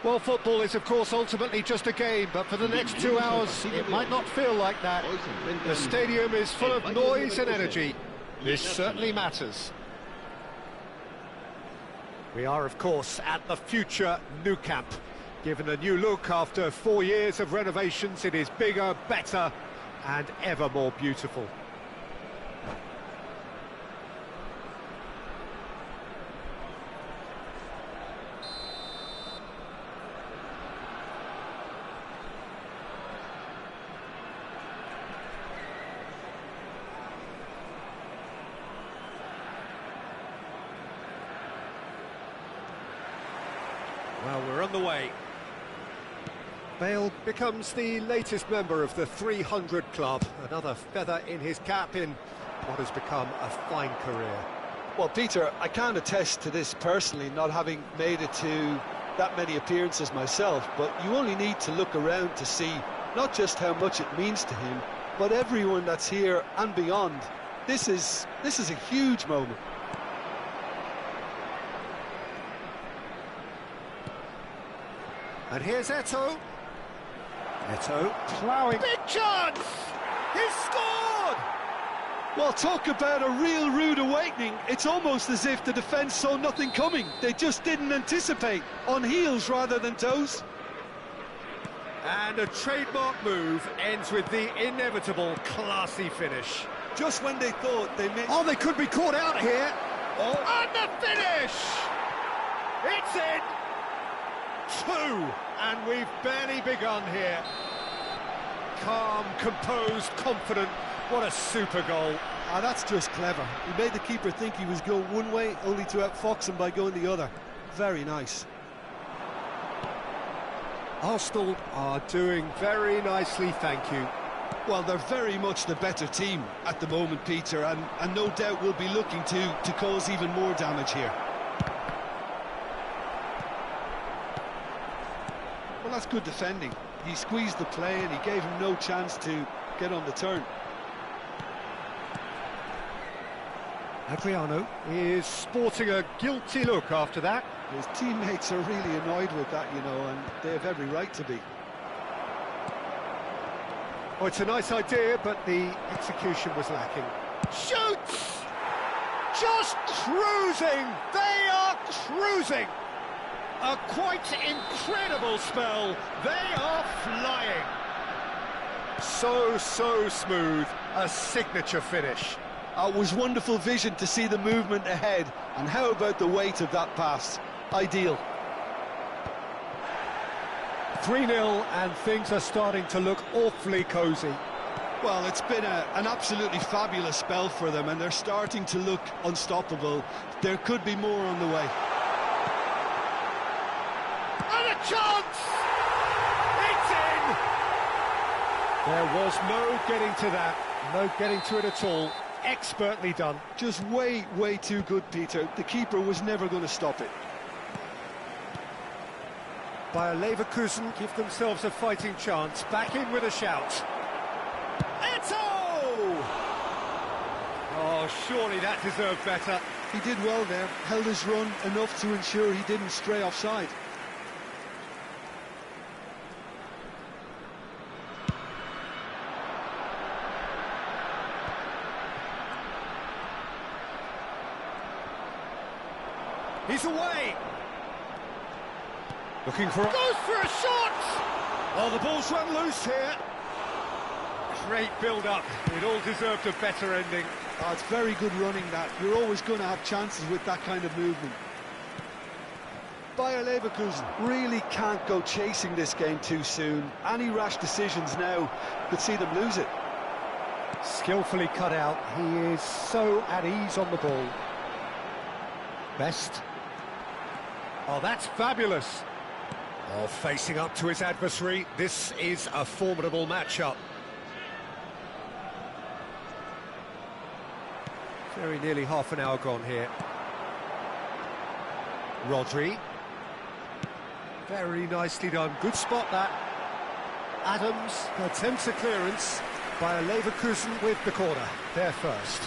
Well, football is, of course, ultimately just a game, but for the next 2 hours, it might not feel like that. The stadium is full of noise and energy. This certainly matters. We are, of course, at the future Nou Camp. Given a new look after 4 years of renovations, it is bigger, better, and ever more beautiful. Well, we're on the way. Bale becomes the latest member of the 300 club, another feather in his cap in what has become a fine career. Well, Peter, I can't attest to this personally, not having made it to that many appearances myself, but you only need to look around to see not just how much it means to him, but everyone that's here and beyond. This is a huge moment. And here's Eto'o. Eto'o ploughing. Big chance! He's scored! Well, talk about a real rude awakening. It's almost as if the defence saw nothing coming. They just didn't anticipate. On heels rather than toes. And a trademark move ends with the inevitable classy finish. Just when they thought they missed... Oh, they could be caught out here. Oh. And the finish! It's in! 2, and we've barely begun here. Calm, composed, confident. What a super goal. Ah, that's just clever. He made the keeper think he was going one way, only to outfox him by going the other. Very nice. Arsenal are doing very nicely, thank you. Well, they're very much the better team at the moment, Peter, and no doubt will be looking to cause even more damage here. Well, that's good defending. He squeezed the play and he gave him no chance to get on the turn. Adriano is sporting a guilty look after that. His teammates are really annoyed with that, you know, and they have every right to be. Oh, it's a nice idea, but the execution was lacking. Shoots! Just cruising! They are cruising! A quite incredible spell. They are flying. So smooth. A signature finish. It was wonderful vision to see the movement ahead. And how about the weight of that pass? Ideal. 3-0 and things are starting to look awfully cosy. Well, it's been an absolutely fabulous spell for them and they're starting to look unstoppable. There could be more on the way. Chance! It's in! There was no getting to that, no getting to it at all. Expertly done. Just way too good, Peter. The keeper was never going to stop it. Bayer Leverkusen give themselves a fighting chance. Back in with a shout. Eto'o! Oh, surely that deserved better. He did well there, held his run enough to ensure he didn't stray offside. He's away. Looking for a... Goes for a shot! Oh, the ball's run loose here. Great build-up. It all deserved a better ending. Oh, it's very good running, that. You're always going to have chances with that kind of movement. Bayer Leverkusen really can't go chasing this game too soon. Any rash decisions now could see them lose it. Skillfully cut out. He is so at ease on the ball. Best. Oh, that's fabulous. Oh, facing up to his adversary. This is a formidable matchup. Very nearly half an hour gone here. Rodri. Very nicely done. Good spot, that. Adams attempts a clearance. Bayer Leverkusen with the corner. They're first.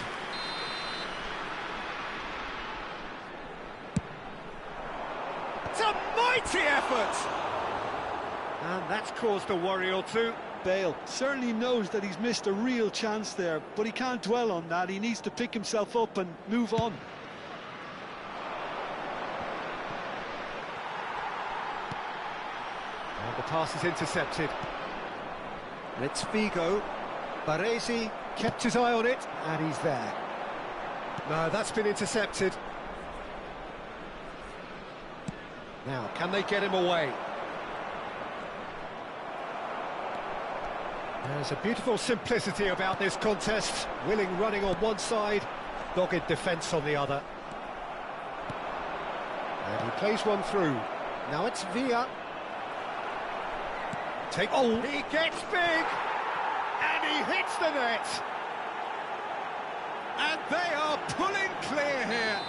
It's a mighty effort! effort. And that's caused a worry or two. Bale certainly knows that he's missed a real chance there, but he can't dwell on that. He needs to pick himself up and move on. And the pass is intercepted. And it's Figo. Baresi kept his eye on it, and he's there. No, that's been intercepted. Now, can they get him away? There's a beautiful simplicity about this contest. Willing running on one side, dogged defence on the other. And he plays one through. Now it's Villa. He gets big! And he hits the net! And they are pulling clear here.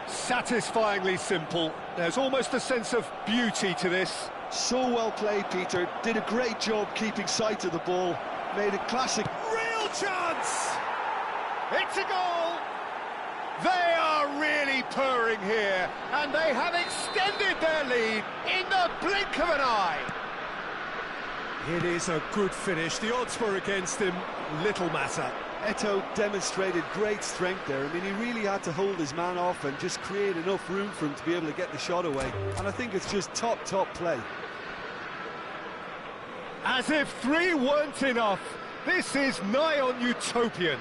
Satisfyingly simple. There's almost a sense of beauty to this. So well played, Peter. Did a great job keeping sight of the ball. Made a classic. Real chance! It's a goal! They are really purring here, and they have extended their lead in the blink of an eye. It is a good finish. The odds were against him. Little matter. Eto'o demonstrated great strength there. I mean, he really had to hold his man off and just create enough room for him to be able to get the shot away. And I think it's just top play. As if 3 weren't enough, this is nigh on utopian.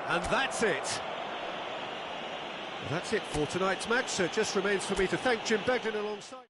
And that's it. That's it for tonight's match, so it just remains for me to thank Jim Beglin alongside.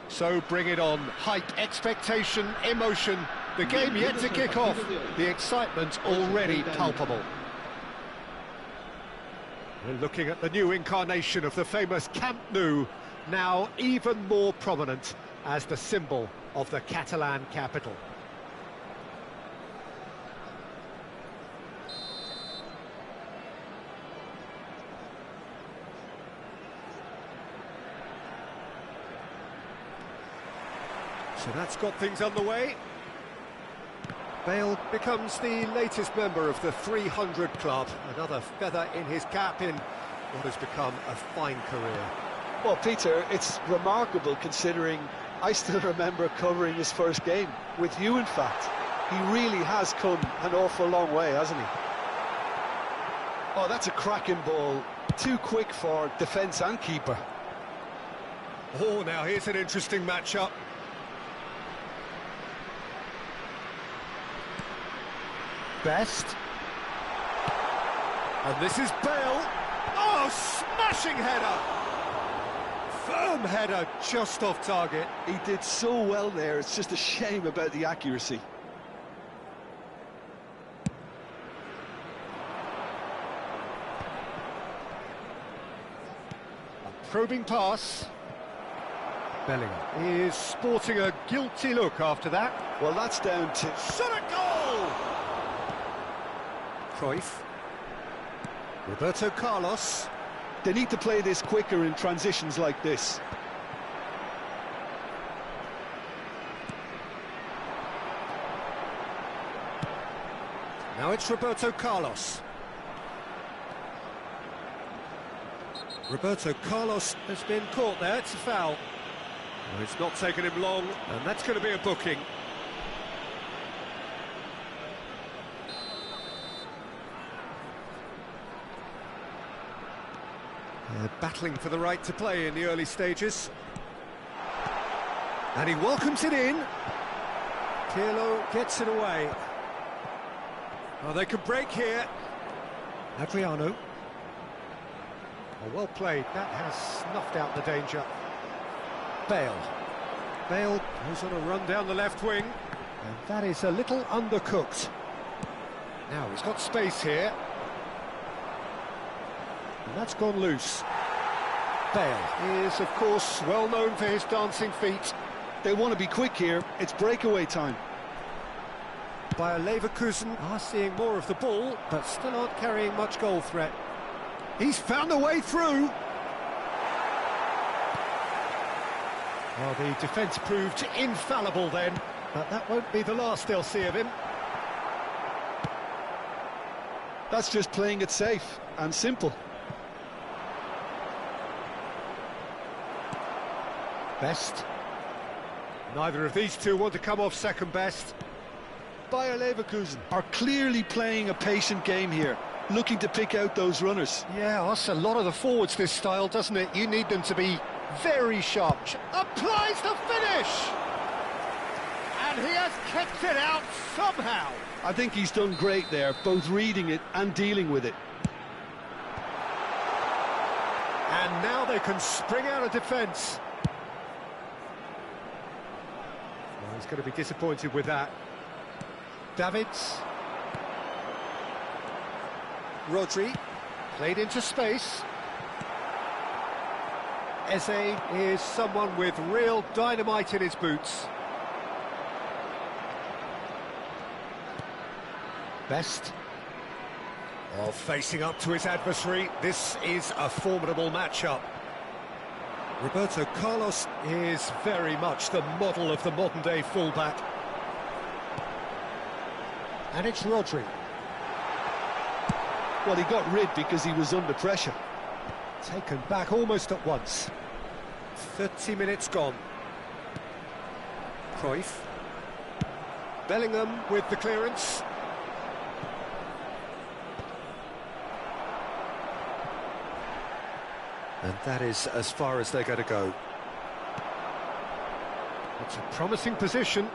So bring it on. Hype, expectation, emotion. The game yet to kick off. The excitement already palpable. We're looking at the new incarnation of the famous Camp Nou, now even more prominent as the symbol of the Catalan capital. So that's got things underway. Bale becomes the latest member of the 300 club, another feather in his cap in what has become a fine career. Well, Peter, it's remarkable considering I still remember covering his first game, with you in fact. He really has come an awful long way, hasn't he? Oh, that's a cracking ball. Too quick for defence and keeper. Oh, now here's an interesting matchup. Best. And this is Bale. Oh, smashing header! Firm header, just off target. He did so well there, it's just a shame about the accuracy. A probing pass. Bellingham is sporting a guilty look after that. Well, that's down to... Shot a goal! Cruyff. Roberto Carlos. They need to play this quicker in transitions like this. Now it's Roberto Carlos. Roberto Carlos has been caught there, it's a foul. Well, it's not taken him long, and that's going to be a booking. They're battling for the right to play in the early stages. And he welcomes it in. Pirlo gets it away. Oh, they can break here. Adriano. Oh, well played. That has snuffed out the danger. Bale. Bale goes on a run down the left wing. And that is a little undercooked. Now he's got space here. And that's gone loose. Bale is, of course, well known for his dancing feet. They want to be quick here. It's breakaway time. Bayer Leverkusen are seeing more of the ball, but still aren't carrying much goal threat. He's found a way through. Well, the defence proved infallible then, but that won't be the last they'll see of him. That's just playing it safe and simple. Best. Neither of these two want to come off second best. Bayer Leverkusen are clearly playing a patient game here, looking to pick out those runners. Yeah, that's a lot of the forwards, this style, doesn't it? You need them to be very sharp. Applies the finish! And he has kept it out somehow. I think he's done great there, both reading it and dealing with it. And now they can spring out of defence. Well, he's going to be disappointed with that. Davids. Rodri. Played into space. Eze is someone with real dynamite in his boots. Best. Oh, facing up to his adversary. This is a formidable matchup. Roberto Carlos is very much the model of the modern-day fullback. And it's Rodri. Well, he got rid because he was under pressure. Taken back almost at once. 30 minutes gone. Cruyff. Bellingham with the clearance. And that is as far as they're going to go. It's a promising position.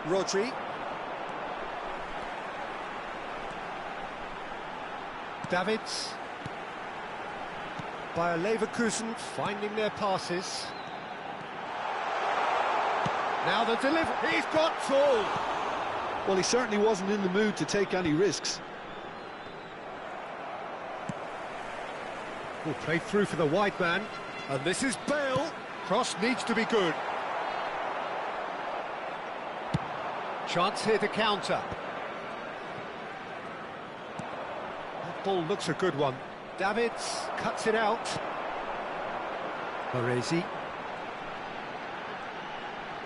Rodri. Davids. Bayer Leverkusen finding their passes. Now the delivery. He's got tall. Well, he certainly wasn't in the mood to take any risks. Will play through for the wide man. And this is Bale. Cross needs to be good. Chance here to counter. That ball looks a good one. Davids cuts it out. Baresi.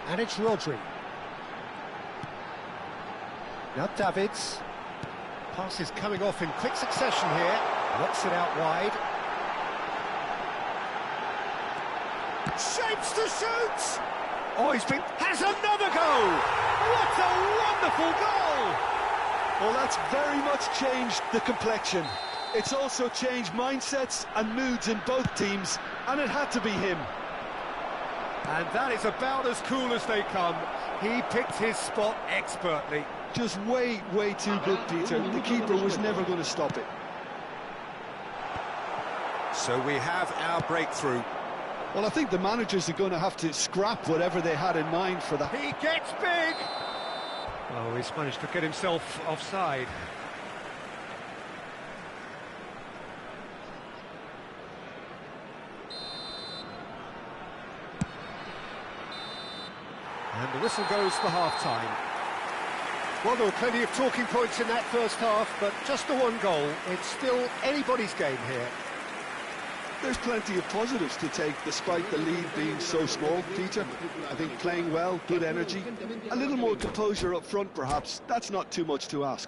And it's Rodri. Now Davids. Pass is coming off in quick succession here. Knocks it out wide. Shapes to shoot! Oh, has another goal! What a wonderful goal! Well, that's very much changed the complexion. It's also changed mindsets and moods in both teams, and it had to be him. And that is about as cool as they come. He picked his spot expertly. Just way too good, Peter. The keeper was never going to stop it. So we have our breakthrough. Well, I think the managers are going to have to scrap whatever they had in mind for that. He gets big! Oh, he's managed to get himself offside. And the whistle goes for half-time. Well, there were plenty of talking points in that first half, but just the one goal. It's still anybody's game here. There's plenty of positives to take, despite the lead being so small, Peter. I think playing well, good energy, a little more composure up front, perhaps. That's not too much to ask.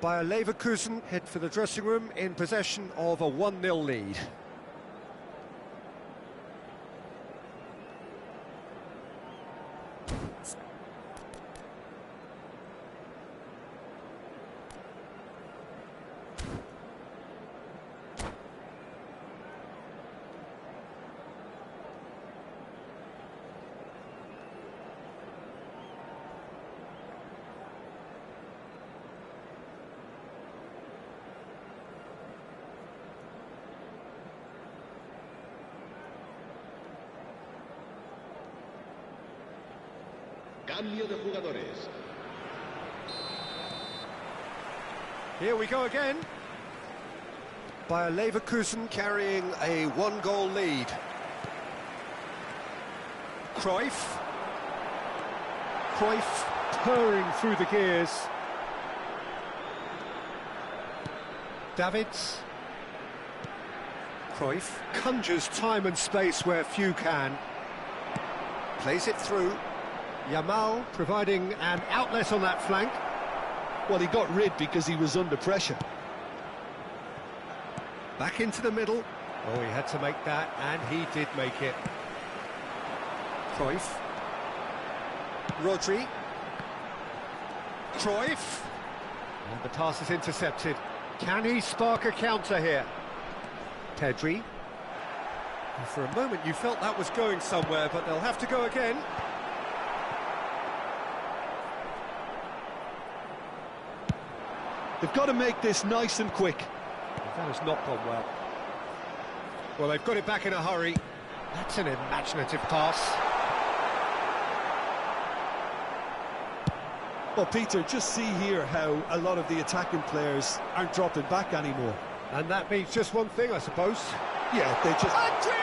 Bayer Leverkusen head for the dressing room in possession of a 1-0 lead. Cambio de jugadores. Here we go again. Bayer Leverkusen carrying a 1-goal lead. Cruyff purring through the gears. Davids. Cruyff conjures time and space where few can. Plays it through. Yamal providing an outlet on that flank. Well, he got rid because he was under pressure. Back into the middle. Oh, he had to make that, and he did make it. Cruyff. Rodri. Cruyff. And the pass is intercepted. Can he spark a counter here? Pedri. And for a moment you felt that was going somewhere, but they'll have to go again. They've got to make this nice and quick. That has not gone well. Well, they've got it back in a hurry. That's an imaginative pass. Well, Peter, just see here how a lot of the attacking players aren't dropping back anymore. And that means just one thing, I suppose. Yeah, they just... Adriano!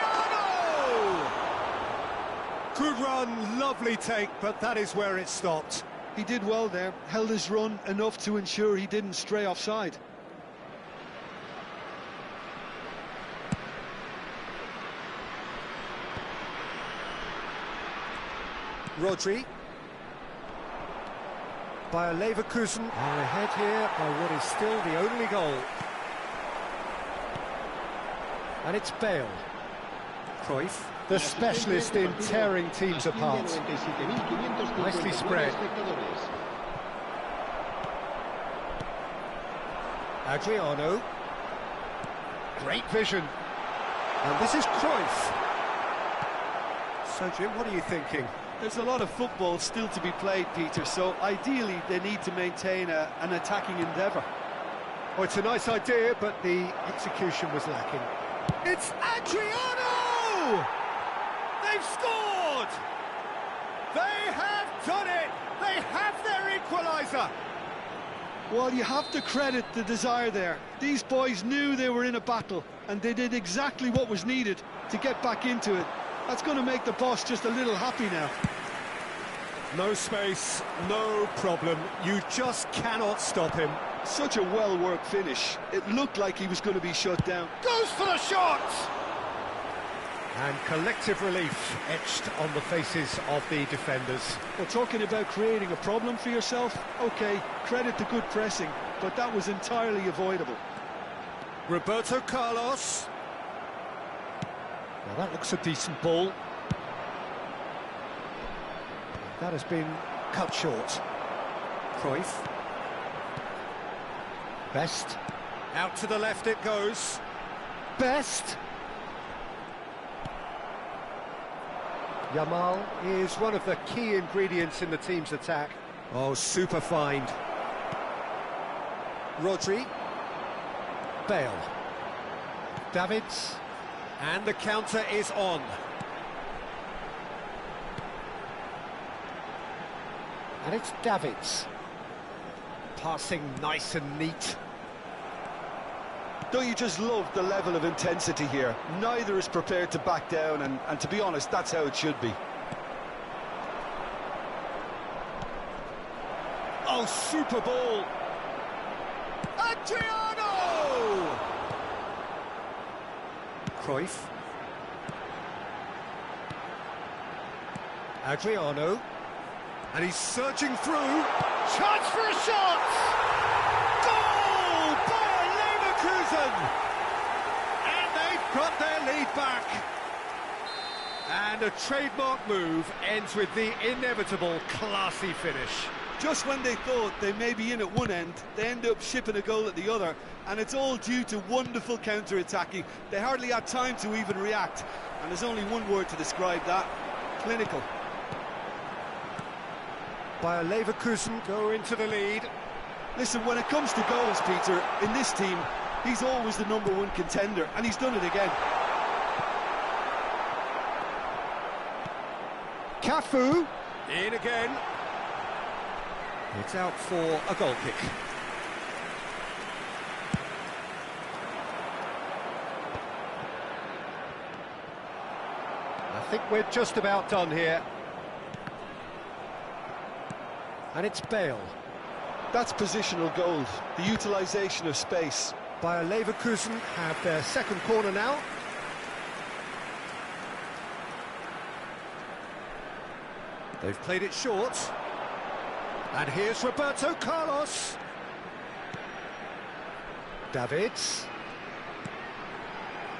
Good run, lovely take, but that is where it stopped. He did well there, held his run enough to ensure he didn't stray offside. Rodri. Bayer Leverkusen are ahead here by what is still the only goal. And it's Bale. Cruyff, the specialist in tearing teams apart. Nicely spread. Adriano. Great vision. And this is Cruyff. So, Jim, what are you thinking? There's a lot of football still to be played, Peter, so ideally they need to maintain an attacking endeavour. Oh, it's a nice idea, but the execution was lacking. It's Adriano! They've scored! They have done it! They have their equaliser! Well, you have to credit the desire there. These boys knew they were in a battle, and they did exactly what was needed to get back into it. That's going to make the boss just a little happy now. No space, no problem. You just cannot stop him. Such a well-worked finish. It looked like he was going to be shut down. Goes for the shot! And collective relief etched on the faces of the defenders. Well, talking about creating a problem for yourself, OK, credit the good pressing, but that was entirely avoidable. Roberto Carlos. Now that looks a decent ball. That has been cut short. Cruyff. Best. Out to the left it goes. Best. Yamal is one of the key ingredients in the team's attack. Oh, super find. Rodri. Bale. Davids. And the counter is on. And it's Davids. Passing nice and neat. Don't you just love the level of intensity here? Neither is prepared to back down, and to be honest, that's how it should be. Oh, super ball! Adriano! Cruyff. Adriano. And he's surging through. Chance for a shot! Goal! Bayer Leverkusen! And they've got their lead back. And a trademark move ends with the inevitable classy finish. Just when they thought they may be in at one end, they end up shipping a goal at the other, and it's all due to wonderful counter-attacking. They hardly had time to even react, and there's only one word to describe that: clinical. Bayer Leverkusen go into the lead. Listen, when it comes to goals, Peter, in this team, he's always the #1 contender, and he's done it again. Cafu, in again. It's out for a goal kick. I think we're just about done here. And it's Bale. That's positional gold, the utilisation of space. Bayer Leverkusen have their second corner now. They've played it short. And here's Roberto Carlos. Davids.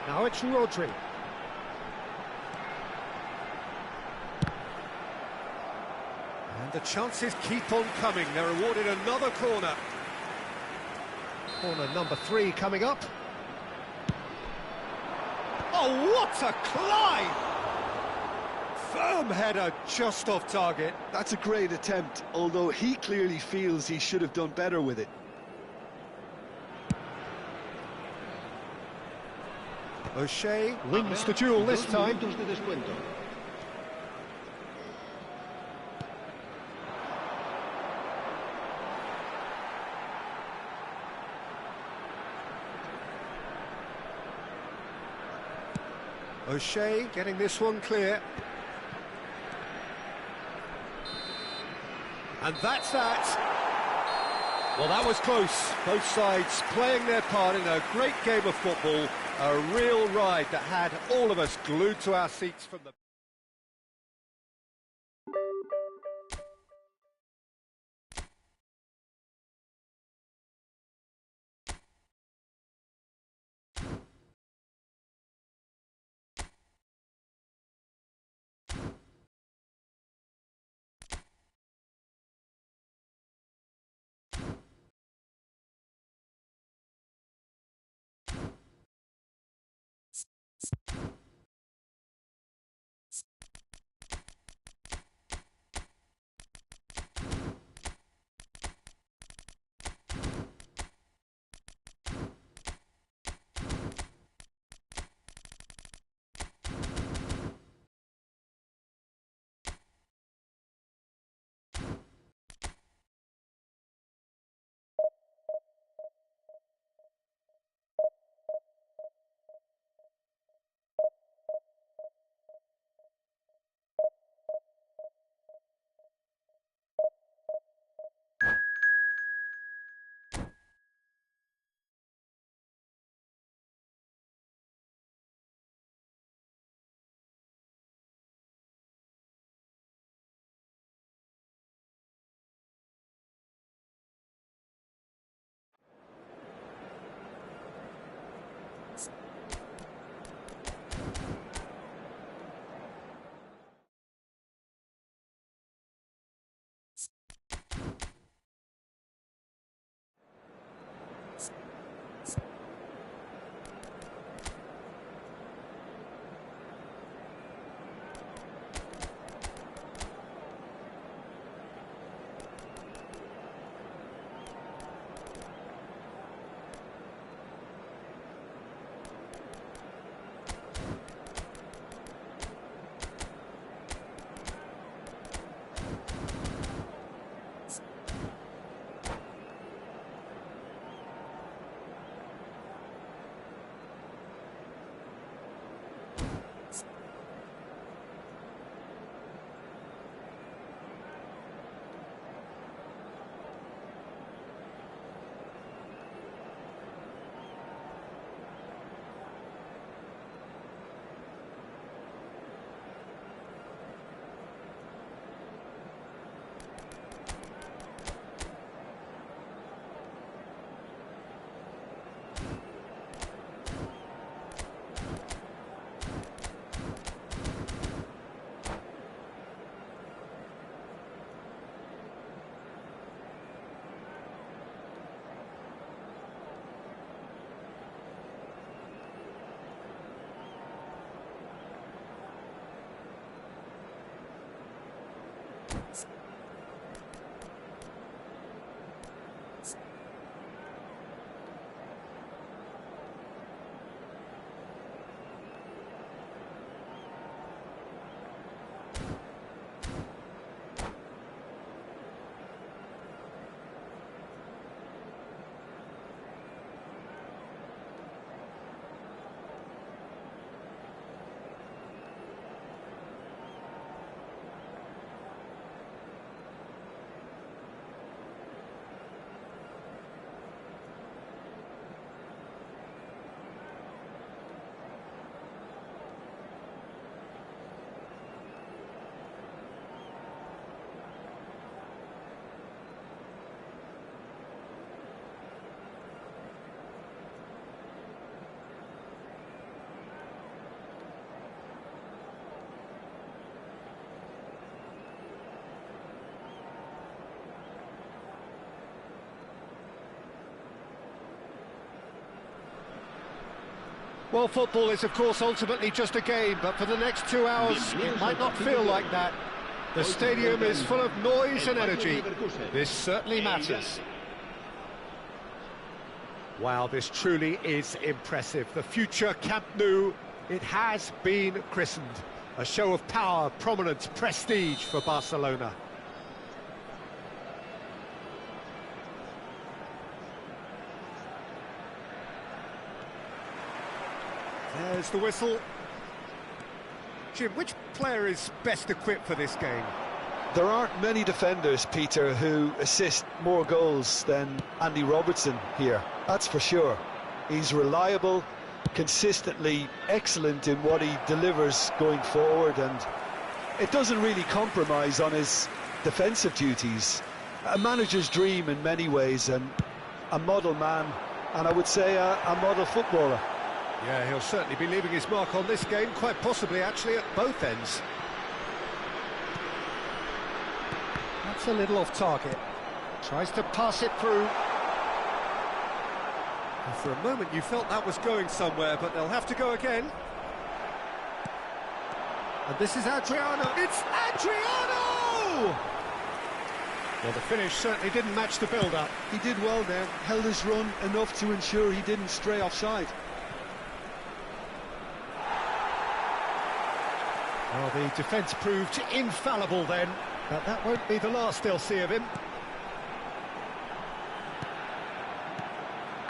Now it's Rodri. And the chances keep on coming. They're awarded another corner. Corner number 3 coming up. Oh, what a climb! Firm header just off target. That's a great attempt, although he clearly feels he should have done better with it. O'Shea wins the duel this time. O'Shea getting this one clear. And that's that. Well, that was close. Both sides playing their part in a great game of football. A real ride that had all of us glued to our seats from the... Well, football is, of course, ultimately just a game, but for the next 2 hours, it might not feel like that. The stadium is full of noise and energy. This certainly matters. Wow, this truly is impressive. The future Camp Nou, it has been christened. A show of power, prominence, prestige for Barcelona. There's the whistle. Jim, which player is best equipped for this game? There aren't many defenders, Peter, who assist more goals than Andy Robertson here, that's for sure. He's reliable, consistently excellent in what he delivers going forward, and it doesn't really compromise on his defensive duties. A manager's dream in many ways, and a model man, and I would say a model footballer. Yeah, he'll certainly be leaving his mark on this game, quite possibly actually at both ends. That's a little off target. Tries to pass it through. And for a moment you felt that was going somewhere, but they'll have to go again. And this is Adriano. It's Adriano! Well, the finish certainly didn't match the build-up. He did well there, held his run enough to ensure he didn't stray offside. Well, the defence proved infallible then, but that won't be the last they'll see of him.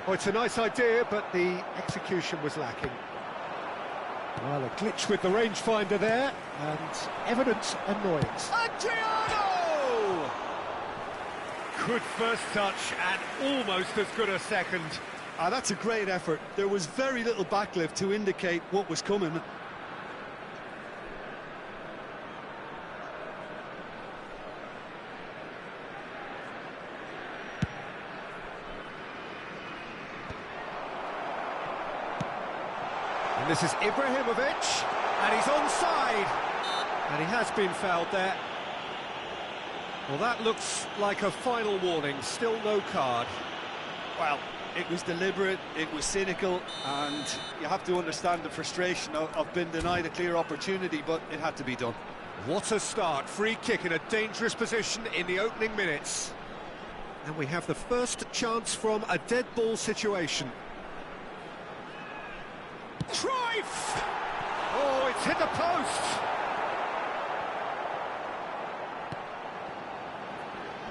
Oh, it's a nice idea, but the execution was lacking. Well, a glitch with the rangefinder there, and evident annoyance. Adriano! Good first touch, and almost as good a second. That's a great effort. There was very little backlift to indicate what was coming. And this is Ibrahimovic, and he's onside. And he has been fouled there. Well, that looks like a final warning, still no card. Well, it was deliberate, it was cynical, and you have to understand the frustration of being denied a clear opportunity, but it had to be done. What a start, free kick in a dangerous position in the opening minutes. And we have the first chance from a dead ball situation. Cruyff! Oh, it's hit the post!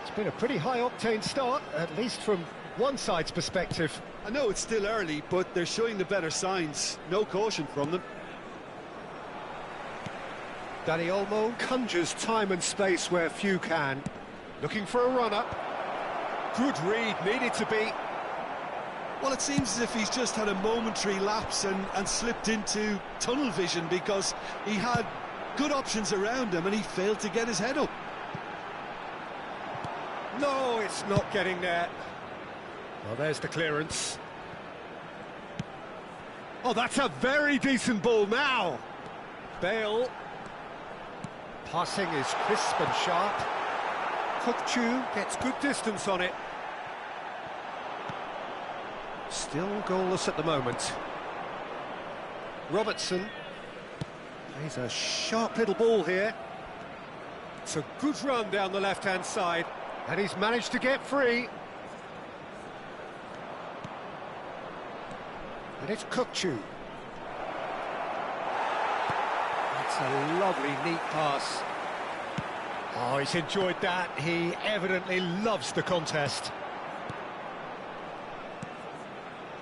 It's been a pretty high-octane start, at least from one side's perspective. I know it's still early, but they're showing the better signs. No caution from them. Dani Olmo conjures time and space where few can. Looking for a run-up. Good read, needed to be. Well, it seems as if he's just had a momentary lapse and slipped into tunnel vision, because he had good options around him and he failed to get his head up. No, it's not getting there. Well, there's the clearance. Oh, that's a very decent ball now. Bale. Passing is crisp and sharp. Kukçu gets good distance on it. Still goalless at the moment. Robertson. He's a sharp little ball here. It's a good run down the left-hand side. And he's managed to get free. And it's Kukçu. It's a lovely, neat pass. Oh, he's enjoyed that. He evidently loves the contest.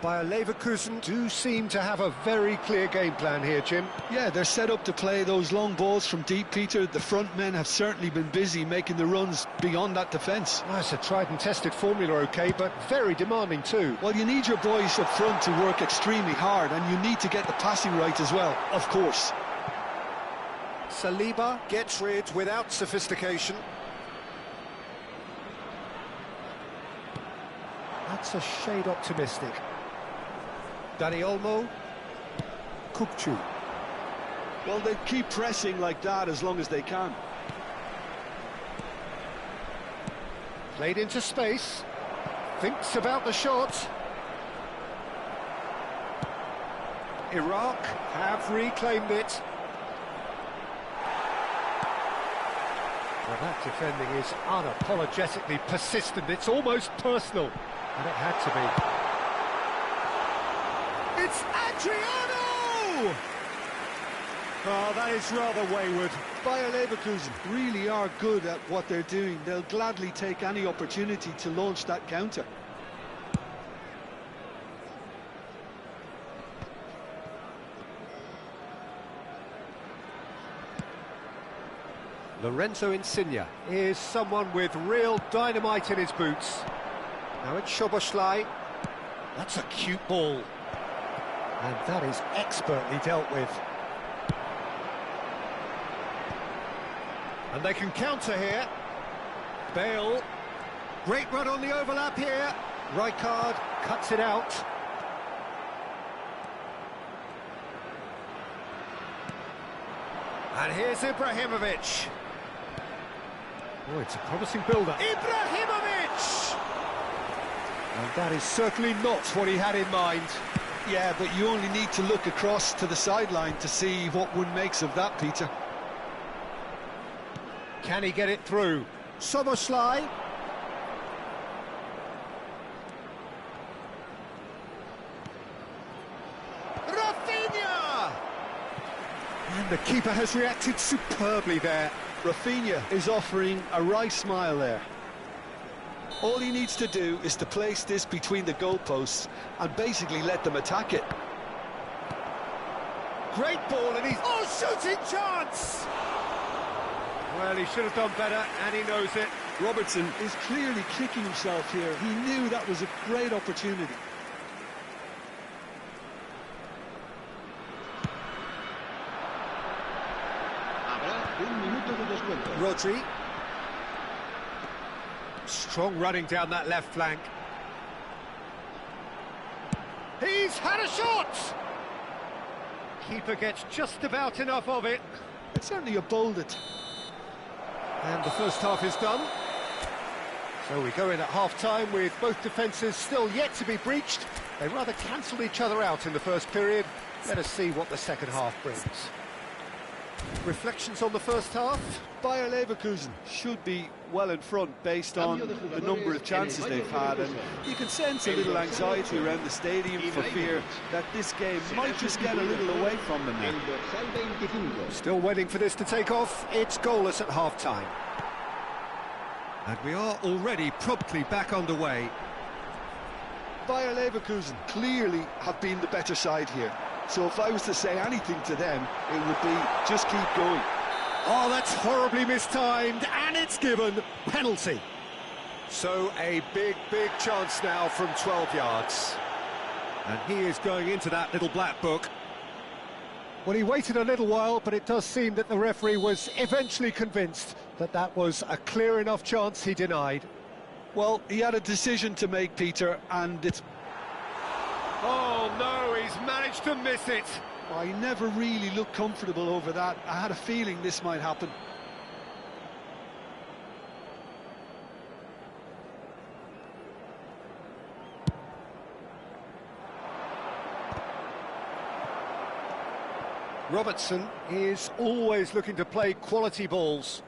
Bayer Leverkusen do seem to have a very clear game plan here, Jim. Yeah, they're set up to play those long balls from deep, Peter. The front men have certainly been busy making the runs beyond that defence. Well, it's a tried and tested formula, OK, but very demanding too. Well, you need your boys up front to work extremely hard, and you need to get the passing right as well, of course. Saliba gets rid without sophistication. That's a shade optimistic. Dani Olmo. Kukçu. Well, they keep pressing like that as long as they can. Played into space. Thinks about the shot. Iraq have reclaimed it. Well, that defending is unapologetically persistent. It's almost personal, and it had to be. It's Adriano! Oh, that is rather wayward. Bayer Leverkusen really are good at what they're doing. They'll gladly take any opportunity to launch that counter. Lorenzo Insigne is someone with real dynamite in his boots. Now it's Szoboszlai. That's a cute ball. And that is expertly dealt with. And they can counter here. Bale. Great run on the overlap here. Rijkaard cuts it out. And here's Ibrahimovic. Oh, it's a promising build-up. Ibrahimovic! And that is certainly not what he had in mind. Yeah, but you only need to look across to the sideline to see what one makes of that, Peter. Can he get it through? Szoboszlai. Rafinha! And the keeper has reacted superbly there. Rafinha is offering a wry smile there. All he needs to do is to place this between the goalposts and basically let them attack it. Great ball, and he's... Oh, shooting chance! Well, he should have done better, and he knows it. Robertson is clearly kicking himself here. He knew that was a great opportunity. Rodri. Strong running down that left flank. He's had a shot! Keeper gets just about enough of it. It's certainly a bold attempt. And the first half is done. So we go in at half-time with both defences still yet to be breached. They rather cancelled each other out in the first period. Let us see what the second half brings. Reflections on the first half? Bayer Leverkusen should be well in front based on the number of chances they've had, and you can sense a little anxiety around the stadium for fear that this game might just get a little away from them now. Still waiting for this to take off. It's goalless at half-time. And we are already promptly back underway. Bayer Leverkusen clearly have been the better side here. So if I was to say anything to them, it would be just keep going. Oh, that's horribly mistimed, and it's given. Penalty. So a big chance now from 12 yards. And he is going into that little black book. Well, he waited a little while, but it does seem that the referee was eventually convinced that that was a clear enough chance he denied. Well, he had a decision to make, Peter, and it's... Oh, no, he's managed to miss it. I never really looked comfortable over that. I had a feeling this might happen. Robertson is always looking to play quality balls.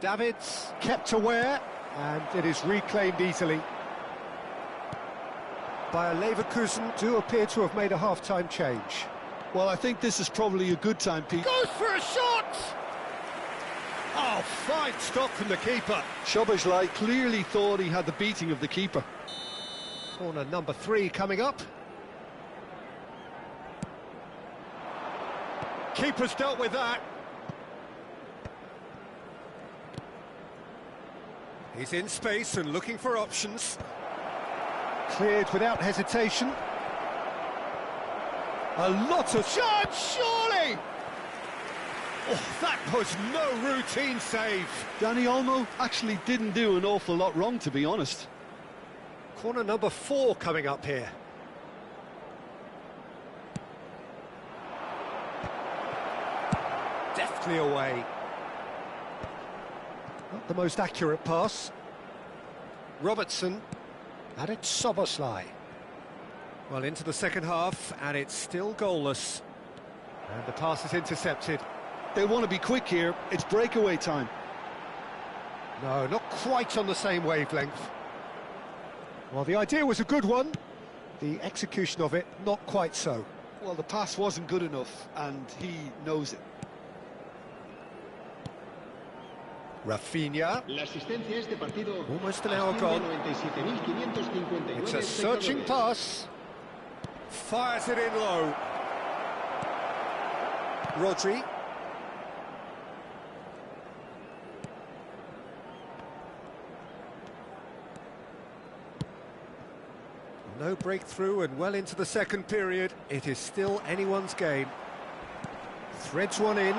Davids kept aware, and it is reclaimed easily. Bayer Leverkusen do appear to have made a half-time change. Well, I think this is probably a good time, Pete. Goes for a shot! Oh, fine stop from the keeper. Szoboszlai clearly thought he had the beating of the keeper. Corner number 3 coming up. Keeper's dealt with that. He's in space and looking for options. Cleared without hesitation. A lot of chance, surely! Oh, that was no routine save. Dani Olmo actually didn't do an awful lot wrong, to be honest. Corner number 4 coming up here. Deftly away. Not the most accurate pass. Robertson, and it's Szoboszlai. Well, into the second half, and it's still goalless. And the pass is intercepted. They want to be quick here. It's breakaway time. No, not quite on the same wavelength. Well, the idea was a good one. The execution of it, not quite so. Well, the pass wasn't good enough, and he knows it. Rafinha. La asistencia a este partido Almost an hour gone. 97.559 It's a searching pass. Fires it in low. Rodri. No breakthrough and well into the second period. It is still anyone's game. Threads one in.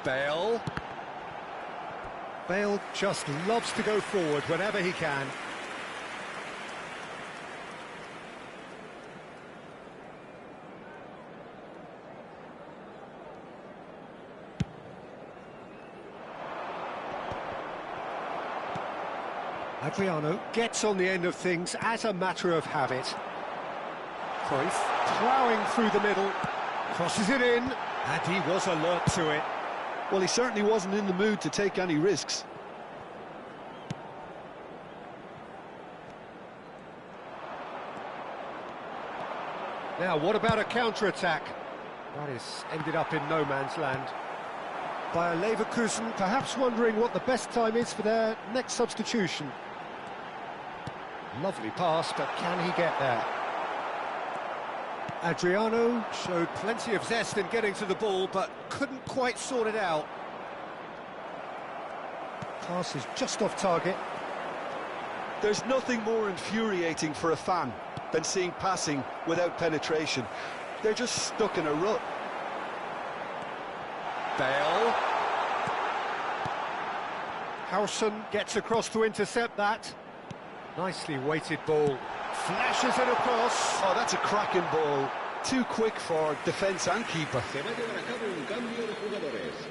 Bale. Bale just loves to go forward whenever he can. Adriano gets on the end of things as a matter of habit. Cruyff ploughing through the middle, crosses it in, and he was alert to it. Well, he certainly wasn't in the mood to take any risks. Now, what about a counter-attack? That is ended up in no man's land. Bayer Leverkusen perhaps wondering what the best time is for their next substitution. Lovely pass, but can he get there? Adriano showed plenty of zest in getting to the ball, but couldn't quite sort it out. Pass is just off target. There's nothing more infuriating for a fan than seeing passing without penetration. They're just stuck in a rut. Bale. Howson gets across to intercept that. Nicely weighted ball. Flashes it across. Oh, that's a cracking ball. Too quick for defence and keeper. Se va a llevar a cabo un cambio de jugadores.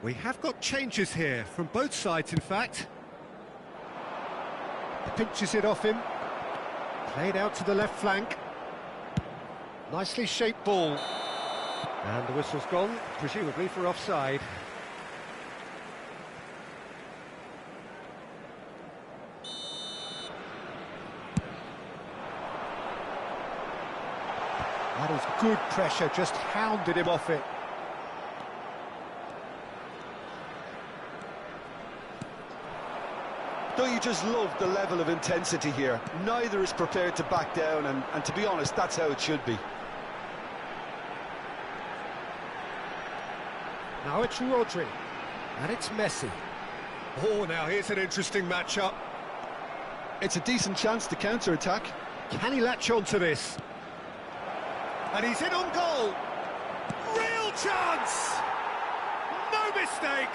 We have got changes here, from both sides in fact. Pinches it off him. Played out to the left flank. Nicely shaped ball. And the whistle's gone, presumably for offside. That is good pressure, just hounded him off it. Don't you just love the level of intensity here? Neither is prepared to back down, and to be honest, that's how it should be. Now it's Rodri, and it's Messi. Oh, now here's an interesting matchup. It's a decent chance to counter-attack. Can he latch on to this? And he's in on goal. Real chance! No mistake!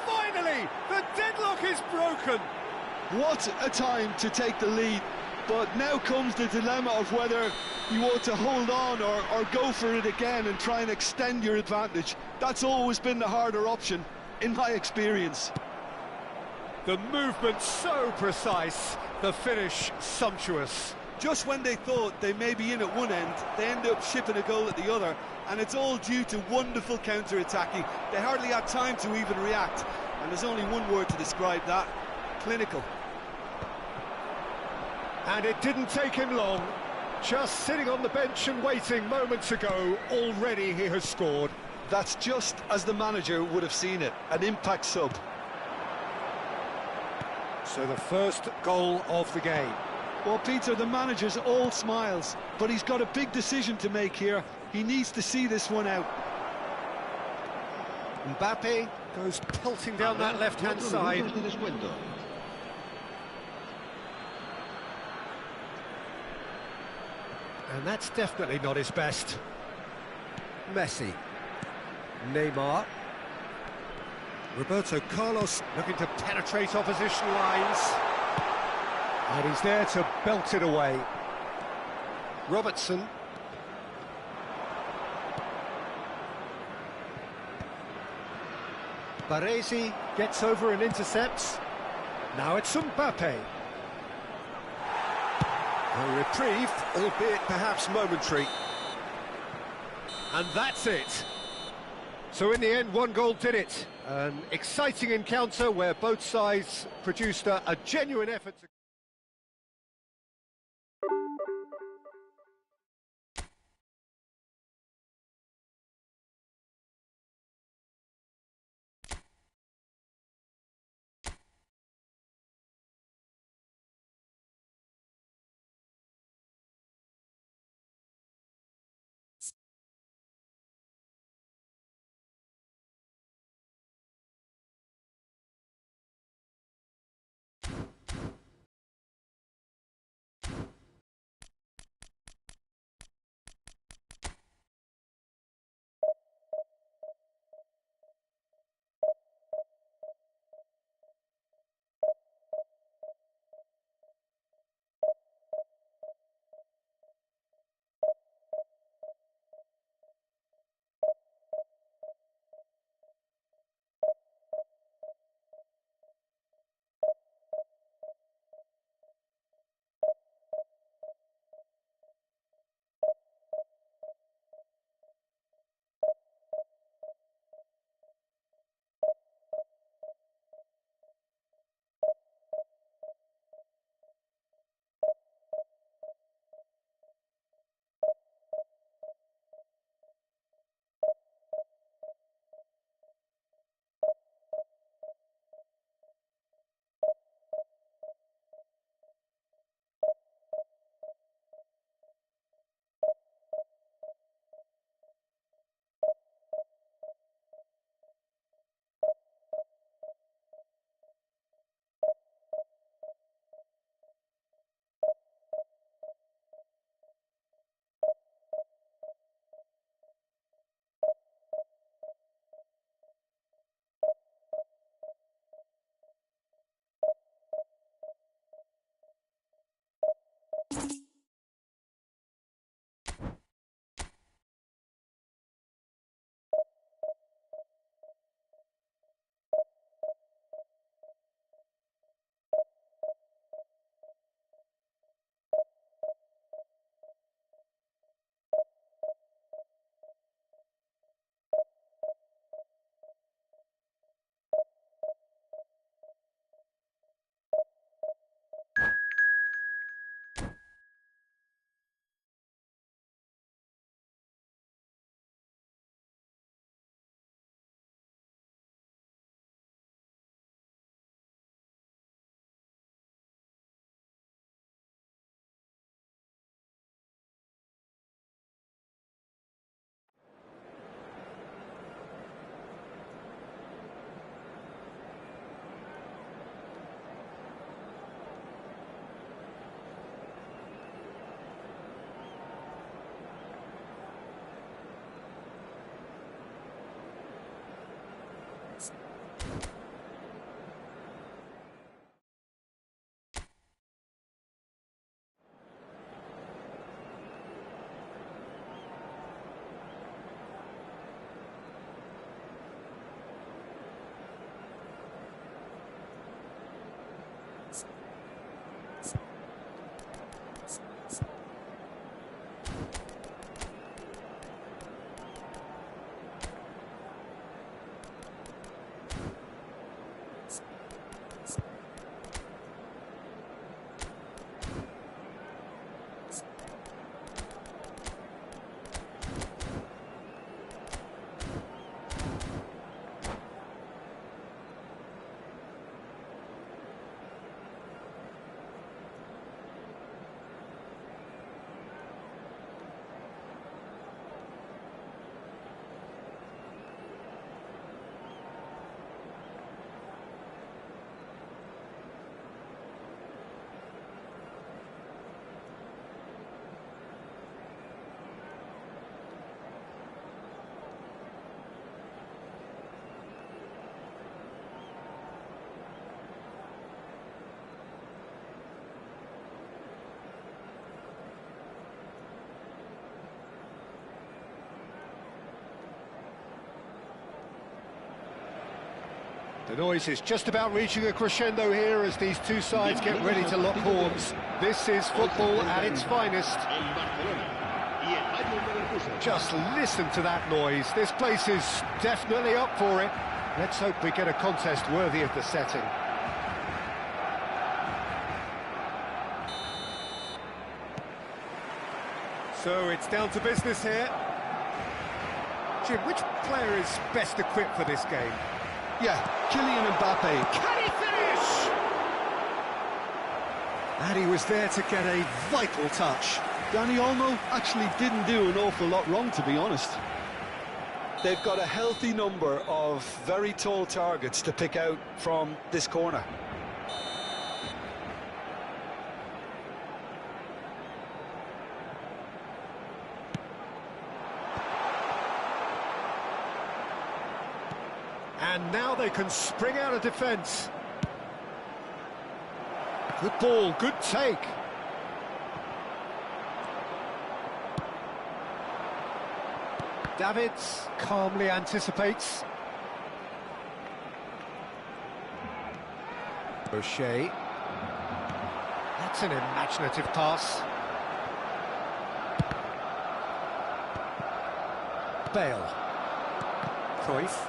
Finally, the deadlock is broken. What a time to take the lead. But now comes the dilemma of whether you want to hold on or go for it again and try and extend your advantage. That's always been the harder option, in my experience. The movement so precise, the finish sumptuous. Just when they thought they may be in at one end, they end up shipping a goal at the other, and it's all due to wonderful counter-attacking. They hardly had time to even react, and there's only one word to describe that: clinical. And it didn't take him long. Just sitting on the bench and waiting moments ago, already he has scored. That's just as the manager would have seen it, an impact sub. So the first goal of the game. Well, Peter, the manager's all smiles, but he's got a big decision to make here. He needs to see this one out. Mbappe goes pelting down that left-hand 4 side. minutos de descuento. And that's definitely not his best. Messi. Neymar. Roberto Carlos looking to penetrate opposition lines. And he's there to belt it away. Robertson. Baresi gets over and intercepts. Now it's Mbappe. A reprieve, albeit perhaps momentary. And that's it. So in the end, one goal did it. An exciting encounter where both sides produced a genuine effort to... The noise is just about reaching a crescendo here as these two sides get ready to lock horns. This is football at its finest. El Barcelona y el Bayern Leverkusen. Just listen to that noise. This place is definitely up for it. Let's hope we get a contest worthy of the setting. So it's down to business here. Jim, which player is best equipped for this game? Yeah, Kylian Mbappe. Can he finish? And he was there to get a vital touch. Dani Olmo actually didn't do an awful lot wrong, to be honest. They've got a healthy number of very tall targets to pick out from this corner. And now they can spring out of defence. Good ball, good take. Davids calmly anticipates. O'Shea. That's an imaginative pass. Bale. Cruyff.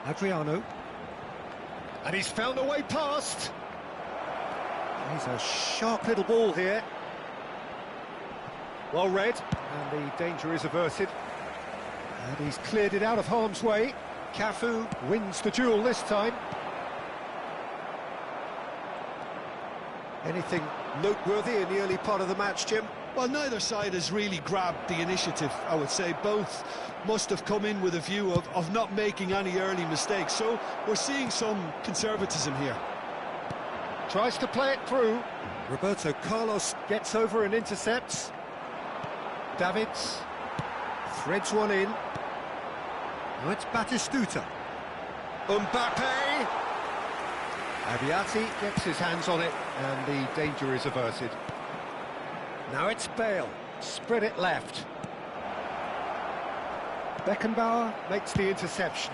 Adriano. And he's found a way past. He's a sharp little ball here. Well read, and the danger is averted. And he's cleared it out of harm's way. Cafu wins the duel this time. Anything noteworthy in the early part of the match, Jim? Well, neither side has really grabbed the initiative, I would say. Both must have come in with a view of not making any early mistakes. So we're seeing some conservatism here. Tries to play it through. Roberto Carlos gets over and intercepts. Davids threads one in. Now it's Batistuta. Mbappe! Abiati gets his hands on it, and the danger is averted. Now it's Bale, spread it left. Beckenbauer makes the interception.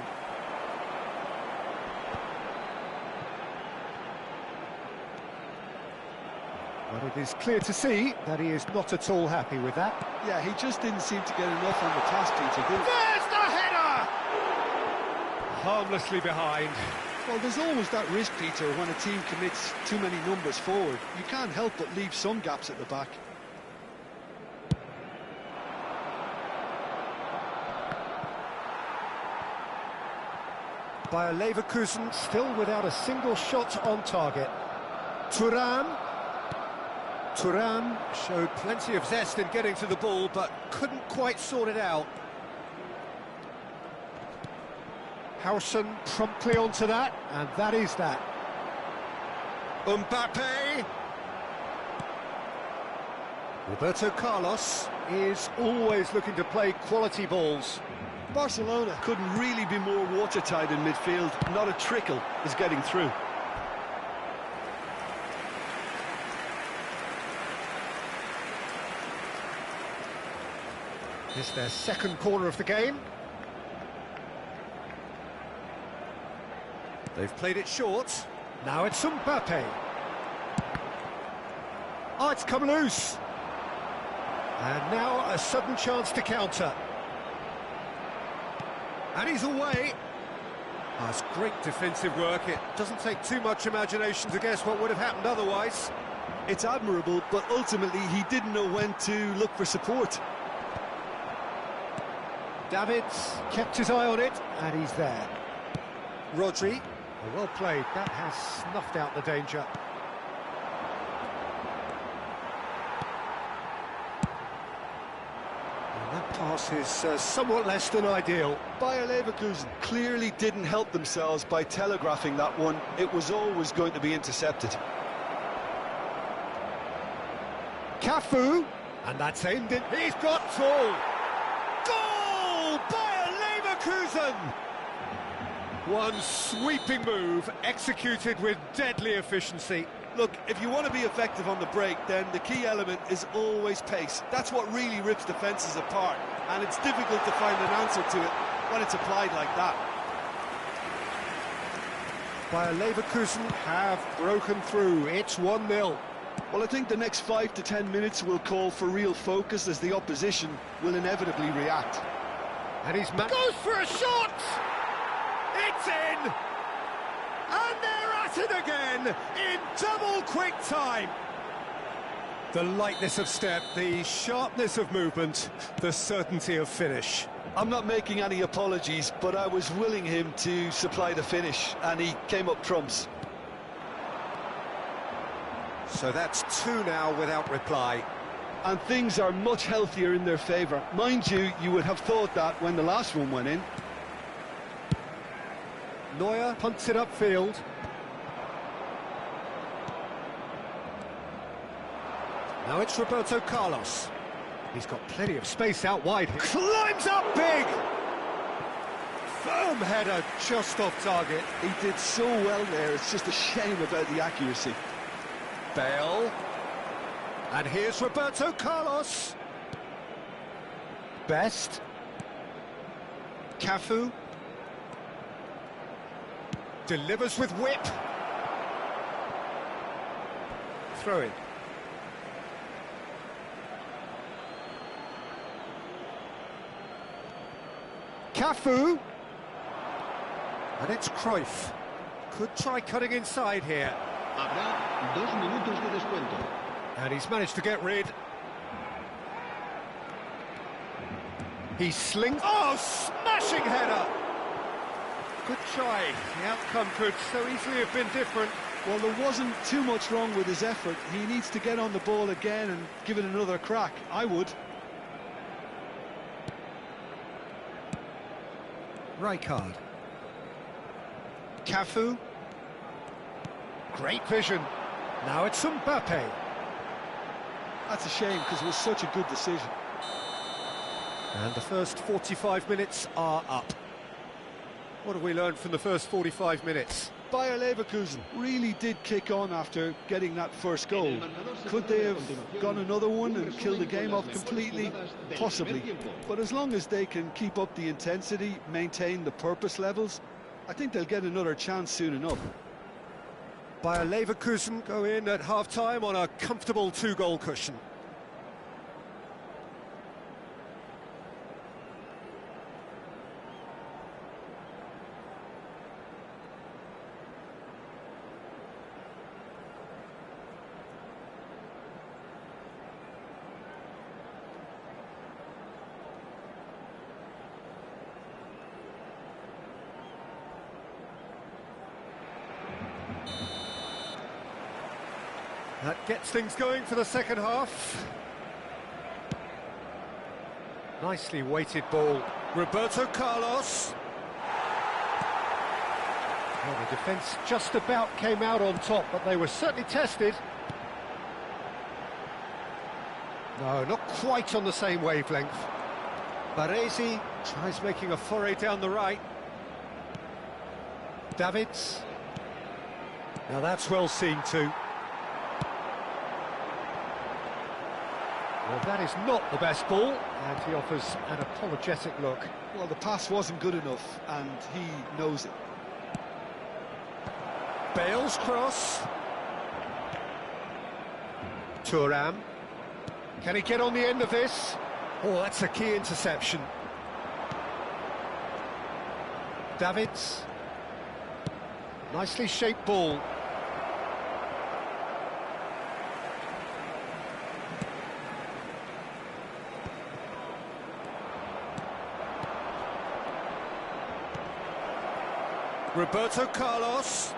But it is clear to see that he is not at all happy with that. Yeah, he just didn't seem to get enough on the task, Peter. There's the header! Harmlessly behind. Well, there's always that risk, Peter, when a team commits too many numbers forward. You can't help but leave some gaps at the back. Bayer Leverkusen still without a single shot on target. Thuram showed plenty of zest in getting to the ball, but couldn't quite sort it out. Howson promptly onto that, and that is that. Mbappe! Roberto Carlos is always looking to play quality balls. Barcelona couldn't really be more watertight in midfield. Not a trickle is getting through. It's their second corner of the game. They've played it short. Now it's Mbappe. Oh, it's come loose. And now a sudden chance to counter. And he's away. Oh, that's great defensive work. It doesn't take too much imagination to guess what would have happened otherwise. It's admirable, but ultimately he didn't know when to look for support. Davids kept his eye on it, and he's there. Rodri, well played. That has snuffed out the danger. And that pass is somewhat less than ideal. Bayer Leverkusen clearly didn't help themselves by telegraphing that one. It was always going to be intercepted. Cafu, and that's aimed in. He's got full. Goal! Bayer Leverkusen! One sweeping move, executed with deadly efficiency. Look, if you want to be effective on the break, then the key element is always pace. That's what really rips defences apart, and it's difficult to find an answer to it. when it's applied like that. Bayer Leverkusen have broken through. It's 1-0. Well, I think the next 5 to 10 minutes will call for real focus as the opposition will inevitably react. And he's goes for a shot! It's in! And they're at it again in double quick time. The lightness of step, the sharpness of movement, the certainty of finish. I'm not making any apologies, but I was willing him to supply the finish, and he came up trumps. So that's 2 now without reply. And things are much healthier in their favour. Mind you, you would have thought that when the last one went in. Neuer punts it upfield. Now it's Roberto Carlos. He's got plenty of space out wide. Climbs up big! Firm header just off target. He did so well there, it's just a shame about the accuracy. Bale. And here's Roberto Carlos. Best. Cafu. Delivers with whip. Throw in. Cafu. And it's Cruyff. Could try cutting inside here. Habrá 2 minutos de descuento. And he's managed to get rid. He slings. Oh, smashing header! Good try. The outcome could so easily have been different. Well, there wasn't too much wrong with his effort. He needs to get on the ball again and give it another crack. I would. Rijkaard. Cafu. Great vision. Now it's Mbappe. That's a shame because it was such a good decision. And the first 45 minutes are up. What have we learned from the first 45 minutes? Bayer Leverkusen really did kick on after getting that first goal. Could they have gone another one and killed the game off completely? Possibly. But as long as they can keep up the intensity, maintain the purpose levels, I think they'll get another chance soon enough. Bayer Leverkusen go in at half-time on a comfortable 2-goal cushion. That gets things going for the second half. Nicely weighted ball. Roberto Carlos. Well, the defence just about came out on top, but they were certainly tested. No, not quite on the same wavelength. Baresi tries making a foray down the right. Davids. Now that's well seen too. Well, that is not the best ball, and he offers an apologetic look. Well, the pass wasn't good enough, and he knows it. Bale's cross. Thuram. Can he get on the end of this? Oh, that's a key interception. Davids. Nicely shaped ball. Roberto Carlos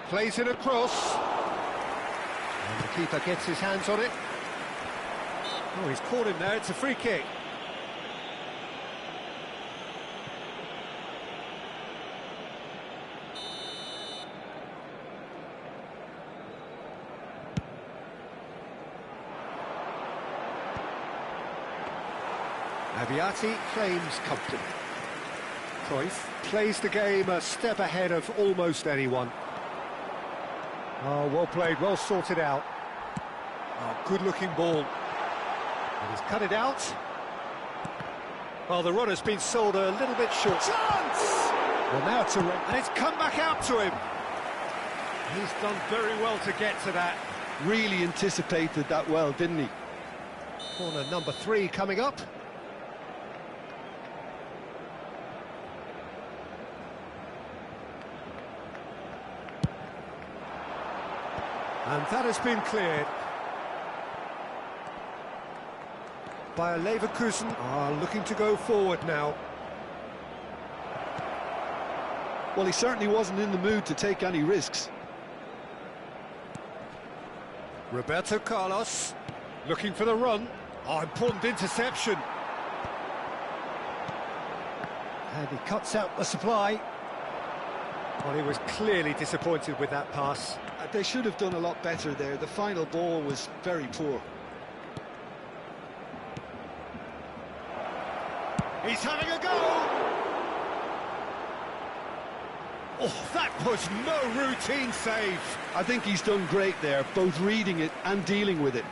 plays it across, and the keeper gets his hands on it. Oh, he's caught him there, it's a free kick. Aviati claims comfortably. Cruyff plays the game a step ahead of almost anyone. Oh, well played, well sorted out. Oh, good-looking ball. And he's cut it out. Well, the run has been sold a little bit short. Chance! Well, now to run, and it's come back out to him. He's done very well to get to that. Really anticipated that well, didn't he? Corner number 3 coming up. And that has been cleared. Bayer Leverkusen are looking to go forward now. Well, he certainly wasn't in the mood to take any risks. Roberto Carlos looking for the run. Oh, important interception. And he cuts out the supply. Well, he was clearly disappointed with that pass. They should have done a lot better there. The final ball was very poor. He's having a go! Oh, that was no routine save. I think he's done great there, both reading it and dealing with it.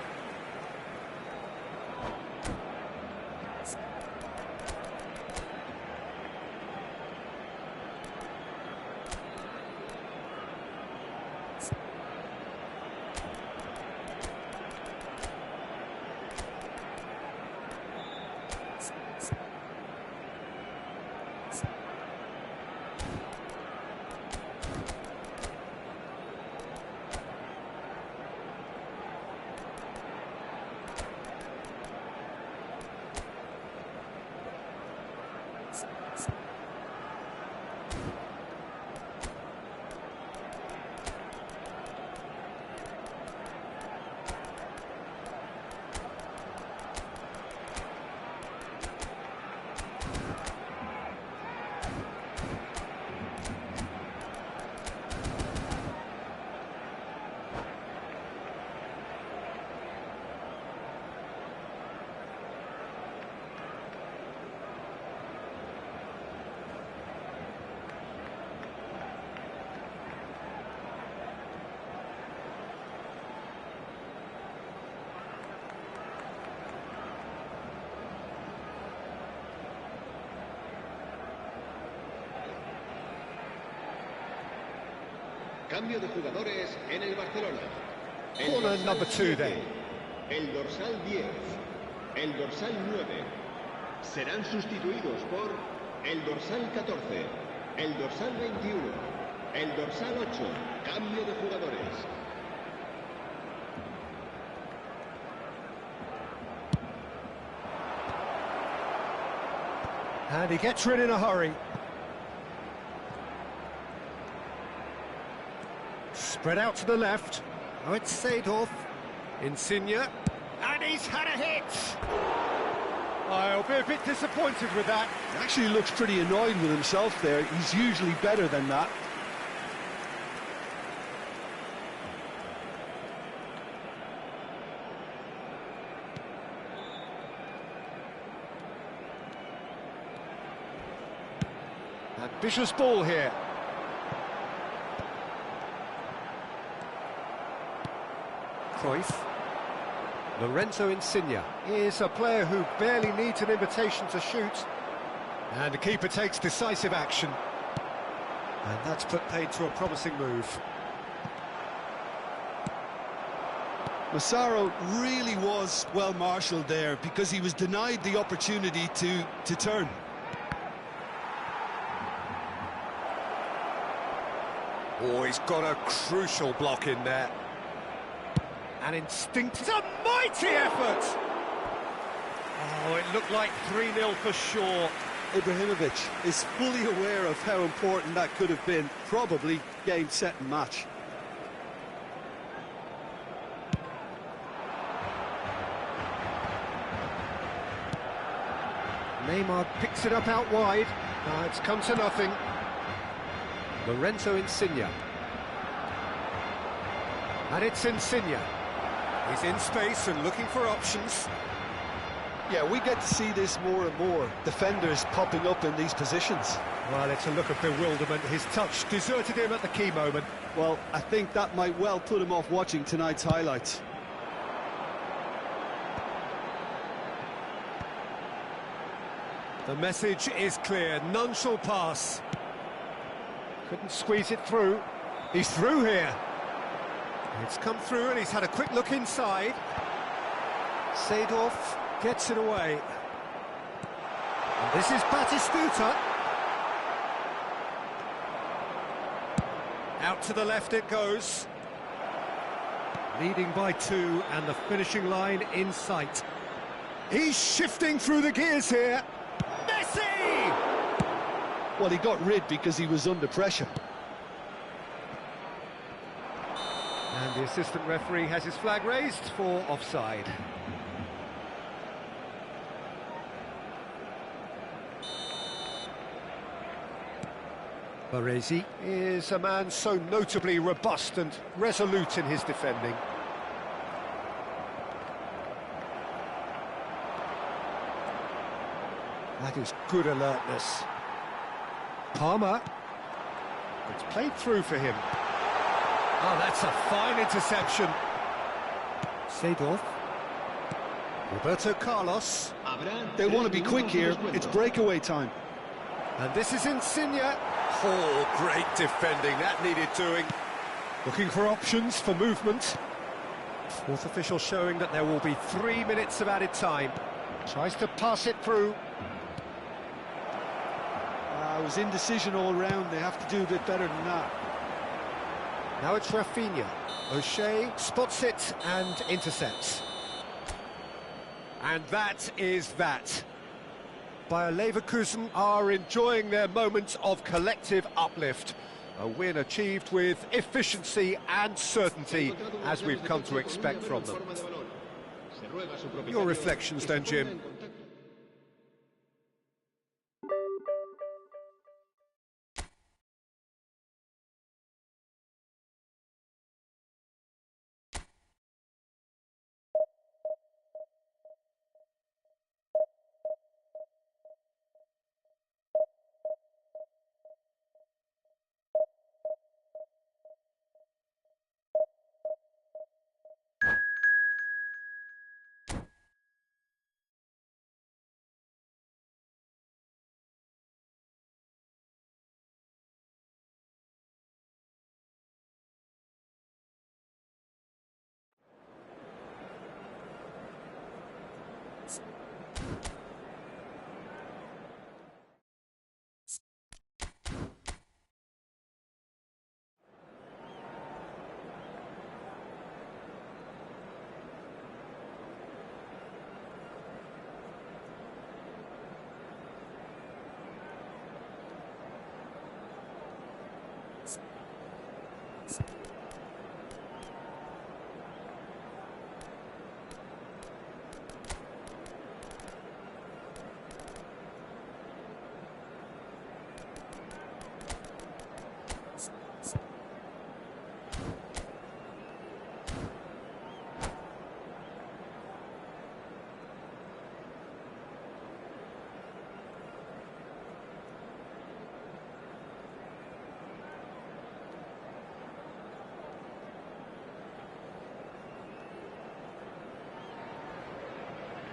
Cambio de jugadores en el Barcelona. Corner number 2 then. El dorsal 10, el dorsal 9 serán sustituidos por el dorsal 14, el dorsal 21, el dorsal 8. Cambio de jugadores. And he gets rid in a hurry. Spread out to the left. Oh, it's Seedorf. Insigne. And he's had a hit! I'll be a bit disappointed with that. He actually looks pretty annoyed with himself there. He's usually better than that. Ambitious ball here. Cruyff. Lorenzo Insigne is a player who barely needs an invitation to shoot. And the keeper takes decisive action. And that's put paid to a promising move. Massaro really was well marshalled there because he was denied the opportunity to turn. Oh, he's got a crucial block in there. An instinct. It's a mighty effort! Oh, it looked like 3-0 for sure. Ibrahimovic is fully aware of how important that could have been. Probably game, set and match. Neymar picks it up out wide. It's come to nothing. Lorenzo Insigne. And it's Insigne. He's in space and looking for options. Yeah, we get to see this more and more. Defenders popping up in these positions. Well, it's a look of bewilderment. His touch deserted him at the key moment. Well, I think that might well put him off watching tonight's highlights. The message is clear, none shall pass. Couldn't squeeze it through. He's through here. It's come through and he's had a quick look inside. Seedorf gets it away. And this is Batistuta. Out to the left it goes. Leading by 2 and the finishing line in sight. He's shifting through the gears here. Messi! Well, he got rid because he was under pressure. And the assistant referee has his flag raised for offside. Baresi is a man so notably robust and resolute in his defending. That is good alertness. Palmer. It's played through for him. Oh, that's a fine interception. Seedorf. Roberto Carlos. They want to be quick here. It's breakaway time. And this is Insigne. Oh, great defending. That needed doing. Looking for options for movement. Fourth official showing that there will be 3 minutes of added time. Tries to pass it through. It was indecision all round. They have to do a bit better than that. Now it's Rafinha. O'Shea spots it and intercepts. And that is that. Bayer Leverkusen are enjoying their moments of collective uplift. A win achieved with efficiency and certainty, as we've come to expect from them. Your reflections then, Jim?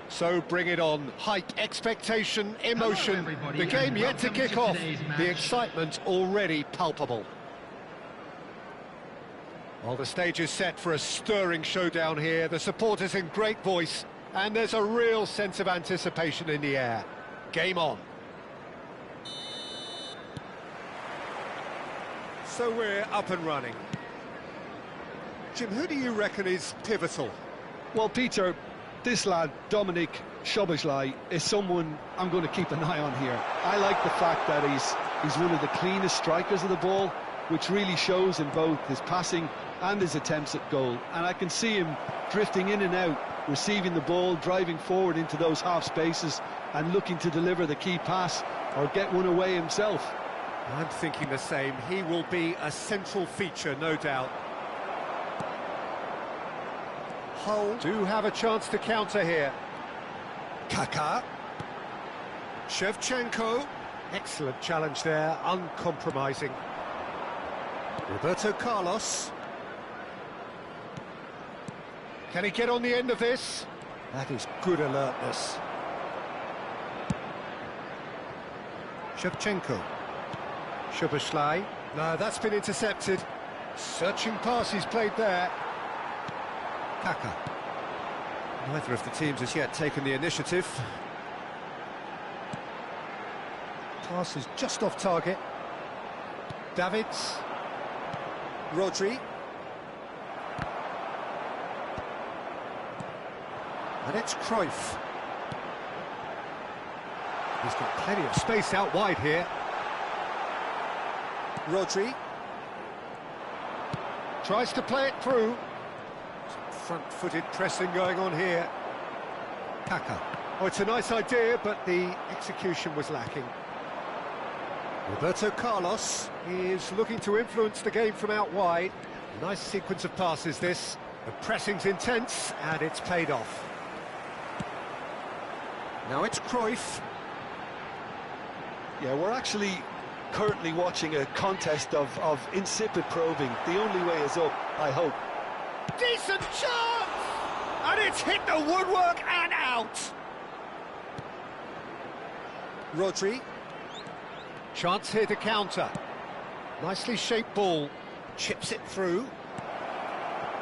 So bring it on. Hype, expectation, emotion. The game yet to kick off. The excitement already palpable. Well, the stage is set for a stirring showdown here. The supporters in great voice, and there's a real sense of anticipation in the air. Game on. So we're up and running. Jim, who do you reckon is pivotal? Well, Peter, this lad, Dominik Szoboszlai, is someone I'm going to keep an eye on here. I like the fact that he's one of the cleanest strikers of the ball, which really shows in both his passing and his attempts at goal. And I can see him drifting in and out, receiving the ball, driving forward into those half spaces and looking to deliver the key pass or get one away himself. I'm thinking the same. He will be a central feature, no doubt. Hull do have a chance to counter here. Kaká. Shevchenko. Excellent challenge there, uncompromising. Roberto Carlos. Can he get on the end of this? That is good alertness. Shevchenko. Szoboszlai. No, that's been intercepted. Searching pass he's played there. Kaka. Neither of the teams has yet taken the initiative. Pass is just off target. Davids. Rodri. And it's Cruyff. He's got plenty of space out wide here. Rodri. Tries to play it through. Some front-footed pressing going on here. Kaka. Oh, it's a nice idea, but the execution was lacking. Roberto Carlos is looking to influence the game from out wide. Nice sequence of passes, this. The pressing's intense, and it's paid off. Now it's Cruyff. Yeah, we're actually currently watching a contest of insipid probing. The only way is up, I hope. Decent chance! And it's hit the woodwork and out! Rodri. Chance here to counter. Nicely shaped ball. Chips it through.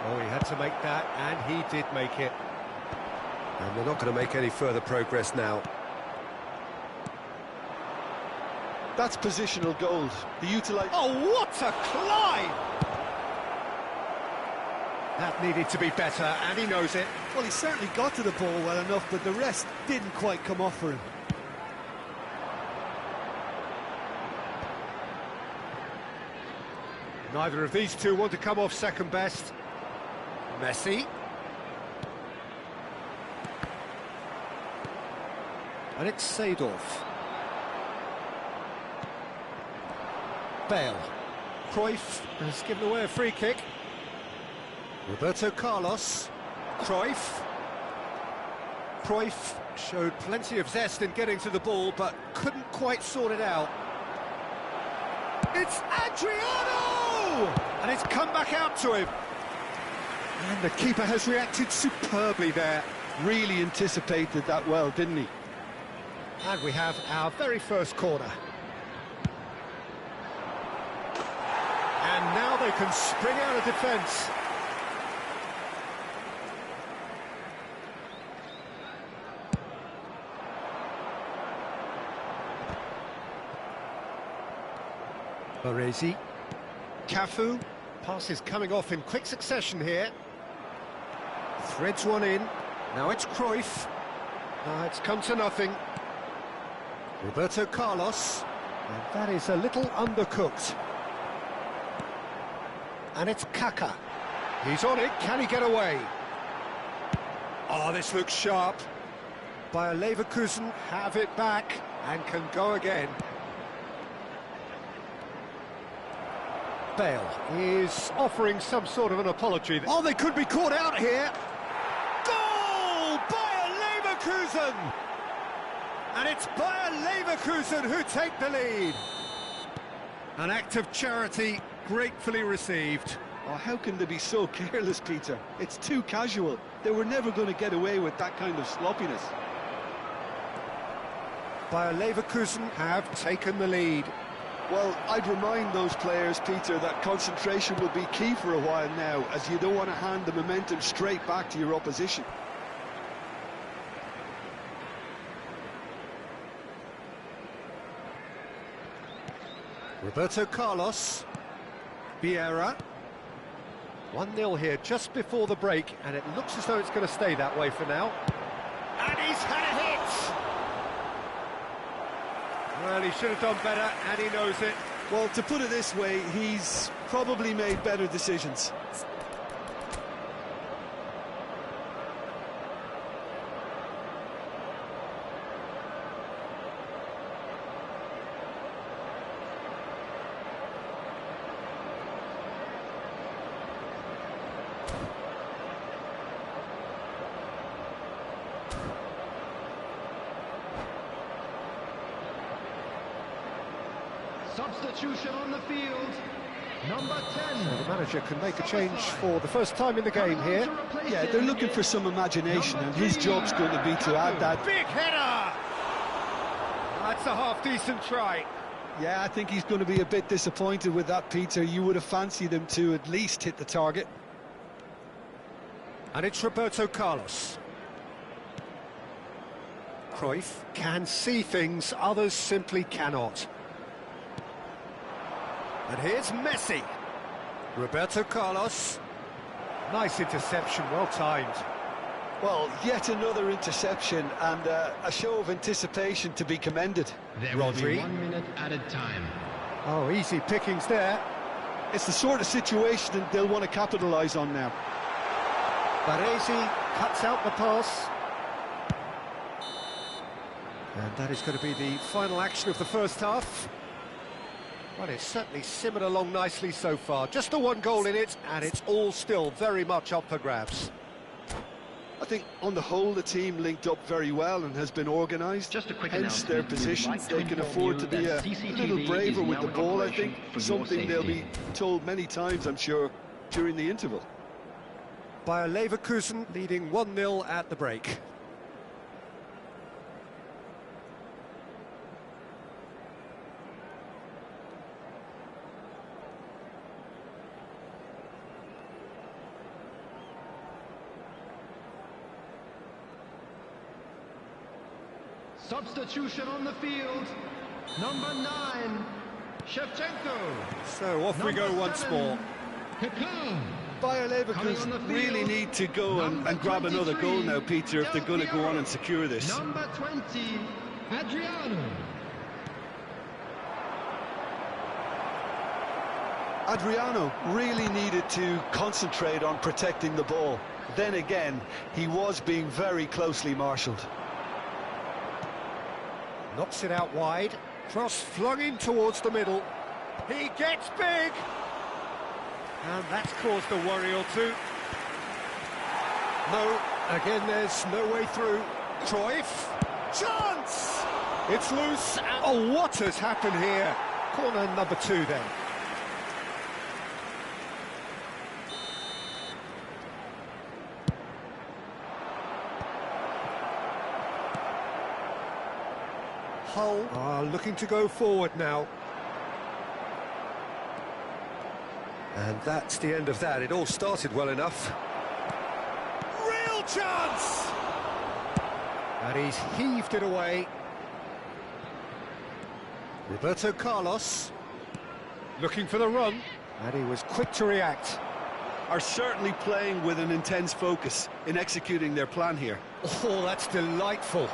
Oh, he had to make that, and he did make it. And they're not going to make any further progress now. That's positional gold. The utilize. Oh, what a climb! That needed to be better, and he knows it. Well, he certainly got to the ball well enough, but the rest didn't quite come off for him. Neither of these two want to come off second best. Messi. And it's Seedorf. Bale. Cruyff has given away a free kick. Roberto Carlos. Cruyff. Cruyff showed plenty of zest in getting to the ball, but couldn't quite sort it out. It's Adriano! And it's come back out to him. And the keeper has reacted superbly there. Really anticipated that well, didn't he? And we have our very first corner. And now they can spring out of defence. Baresi. Cafu. Pass is coming off in quick succession here. Threads one in. Now it's Cruyff. It's come to nothing. Roberto Carlos. And that is a little undercooked. And it's Kaka. He's on it. Can he get away? Oh, this looks sharp. Bayer Leverkusen have it back and can go again. Bale is offering some sort of an apology. Oh, they could be caught out here. Goal! Bayer Leverkusen! And it's Bayer Leverkusen who take the lead. An act of charity gratefully received. Oh, how can they be so careless, Peter? It's too casual. They were never going to get away with that kind of sloppiness. Bayer Leverkusen have taken the lead. Well, I'd remind those players, Peter, that concentration will be key for a while now, as you don't want to hand the momentum straight back to your opposition. Roberto Carlos. Vieira. 1-0 here just before the break, and it looks as though it's going to stay that way for now. And he's had a hit! Well, he should have done better, and he knows it. Well, to put it this way, he's probably made better decisions. Substitution on the field, number 10. So the manager can make a change for the first time in the game here. Yeah, they're looking for some imagination, and his job's going to be to add that. Big header! That's a half-decent try. Yeah, I think he's going to be a bit disappointed with that, Peter. You would have fancied him to at least hit the target. And it's Roberto Carlos. Cruyff can see things others simply cannot. And here's Messi. Roberto Carlos. Nice interception, well timed. Well, yet another interception and a show of anticipation to be commended. There will Rodri. be 1 minute added time. Oh, easy pickings there. It's the sort of situation that they'll want to capitalise on now. Baresi cuts out the pass. And that is going to be the final action of the first half. Well, it's certainly simmered along nicely so far. Just the one goal in it, and it's all still very much up for grabs. I think on the whole the team linked up very well and has been organised. Just a quick Hence their announcement. position. We'd like to They can inform afford you to be a that CCTV little braver is with the now in ball, I operation think. for your Something they'll be safety. told many times, I'm sure, during the interval. Bayer Leverkusen leading 1-0 at the break. Substitution on the field. Number 9, Shevchenko. So off we go Number once 7, more. Kaká. Bayer Coming on the Leverkusen field, really need to go and grab another 23, goal now, Peter, if they're going to go on and secure this. Number 20, Adriano. Adriano really needed to concentrate on protecting the ball. Then again, he was being very closely marshalled. Knocks it out wide. Cross flung in towards the middle. He gets big. And that's caused a worry or two. No, again there's no way through. Cruyff. Chance! It's loose. And oh, what has happened here? Corner number 2 then. Hull are looking to go forward now. And that's the end of that. It all started well enough. Real chance! And he's heaved it away. Roberto Carlos looking for the run. And he was quick to react. Are certainly playing with an intense focus in executing their plan here. Oh, that's delightful.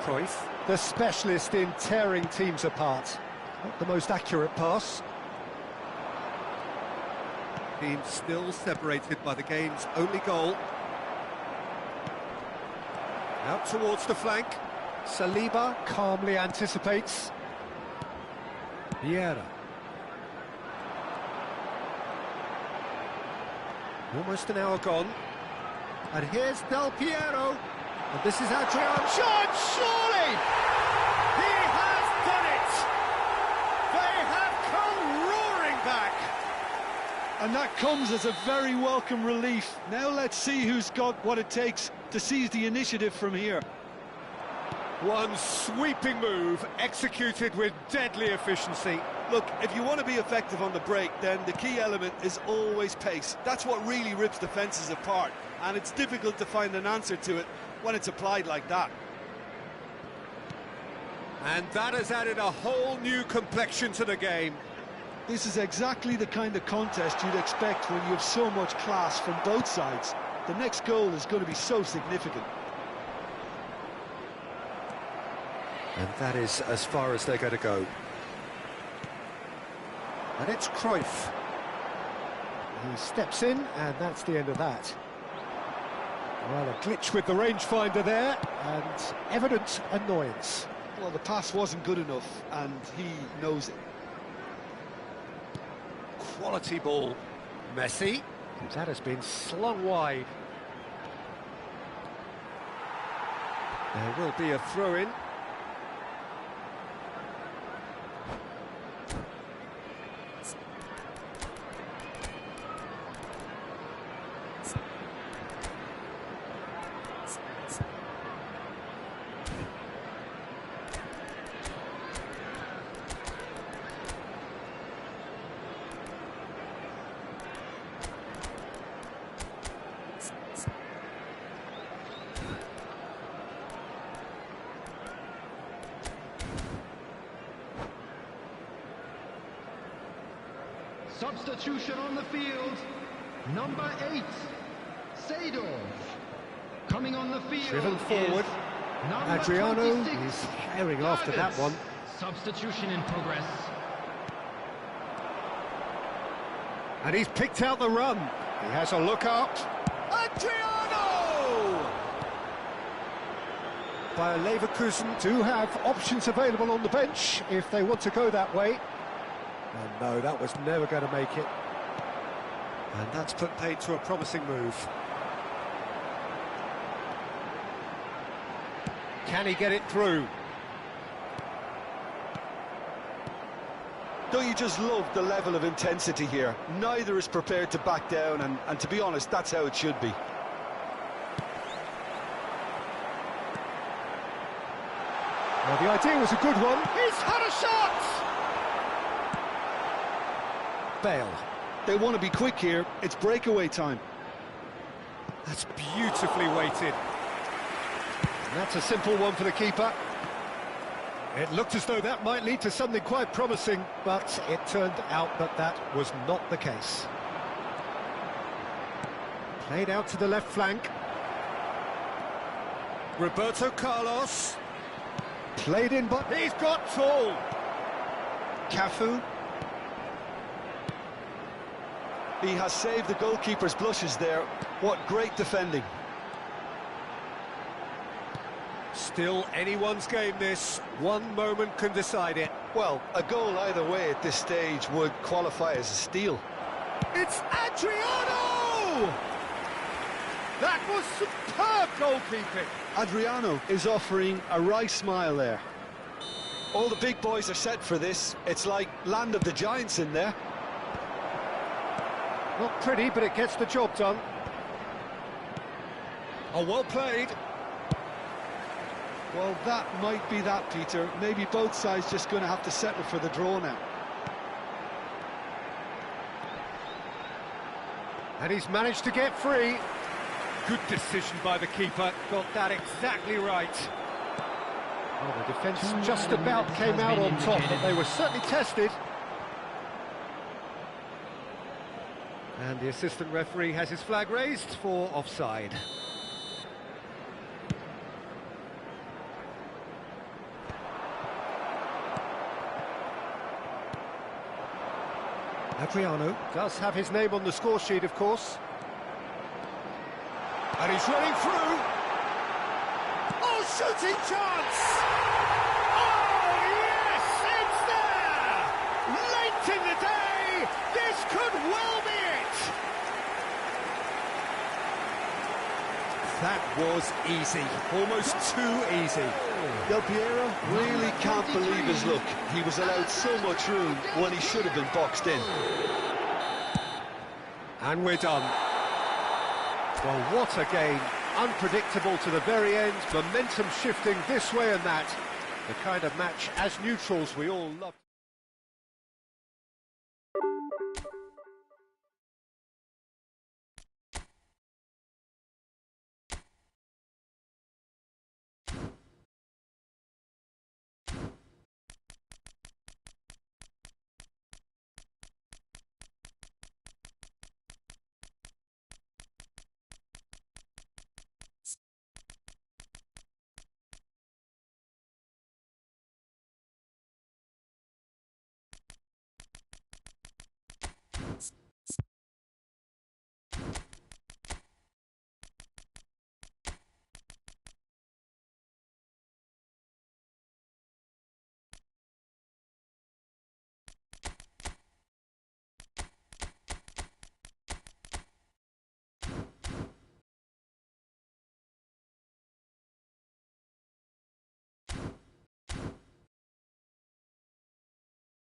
Cruyff, the specialist in tearing teams apart. Not the most accurate pass. Team still separated by the game's only goal. Out towards the flank. Saliba calmly anticipates. Vieira. Almost an hour gone. And here's Del Piero. And this is Adrian. Shot, surely! He has done it! They have come roaring back! And that comes as a very welcome relief. Now let's see who's got what it takes to seize the initiative from here. One sweeping move, executed with deadly efficiency. Look, if you want to be effective on the break, then the key element is always pace. That's what really rips defences apart, and it's difficult to find an answer to it when it's applied like that. And that has added a whole new complexion to the game. This is exactly the kind of contest you'd expect when you have so much class from both sides. The next goal is going to be so significant. And that is as far as they're going to go. And it's Cruyff. He steps in, and that's the end of that. Well, a glitch with the rangefinder there, and evident annoyance. Well, the pass wasn't good enough, and he knows it. Quality ball. Messi. That has been slung wide. There will be a throw-in. Substitution on the field. Number 8, Seedorf. Coming on the field. Driven forward. Number Adriano 26, is herring after that Davids. one. Substitution in progress. And he's picked out the run. He has a look up. Adriano! Bayer Leverkusen do have options available on the bench if they want to go that way. And no, that was never going to make it. And that's put paid to a promising move. Can he get it through? Don't you just love the level of intensity here? Neither is prepared to back down, and to be honest, that's how it should be. Well, the idea was a good one. He's had a shot! Bale. They want to be quick here. It's breakaway time. That's beautifully weighted. And that's a simple one for the keeper. It looked as though that might lead to something quite promising, but it turned out that that was not the case. Played out to the left flank. Roberto Carlos. Played in, but he's got tall. Cafu. He has saved the goalkeeper's blushes there. What great defending. Still anyone's game, this. One moment can decide it. Well, a goal either way at this stage would qualify as a steal. It's Adriano! That was superb goalkeeping. Adriano is offering a wry smile there. All the big boys are set for this. It's like Land of the Giants in there. Not pretty, but it gets the job done. Oh, well played. Well, that might be that, Peter. Maybe both sides just going to have to settle for the draw now. And he's managed to get free. Good decision by the keeper. Got that exactly right. Well, the defence just about came out on top, but they were certainly tested. And the assistant referee has his flag raised for offside. Adriano does have his name on the score sheet, of course. And he's running through. Oh, shooting chance! Oh, yes, it's there! Late in the day, this could well be it! That was easy, almost too easy. Del Piero really can't believe his luck. He was allowed so much room when he should have been boxed in. And we're done. Well, what a game. Unpredictable to the very end, momentum shifting this way and that. The kind of match, as neutrals, we all love.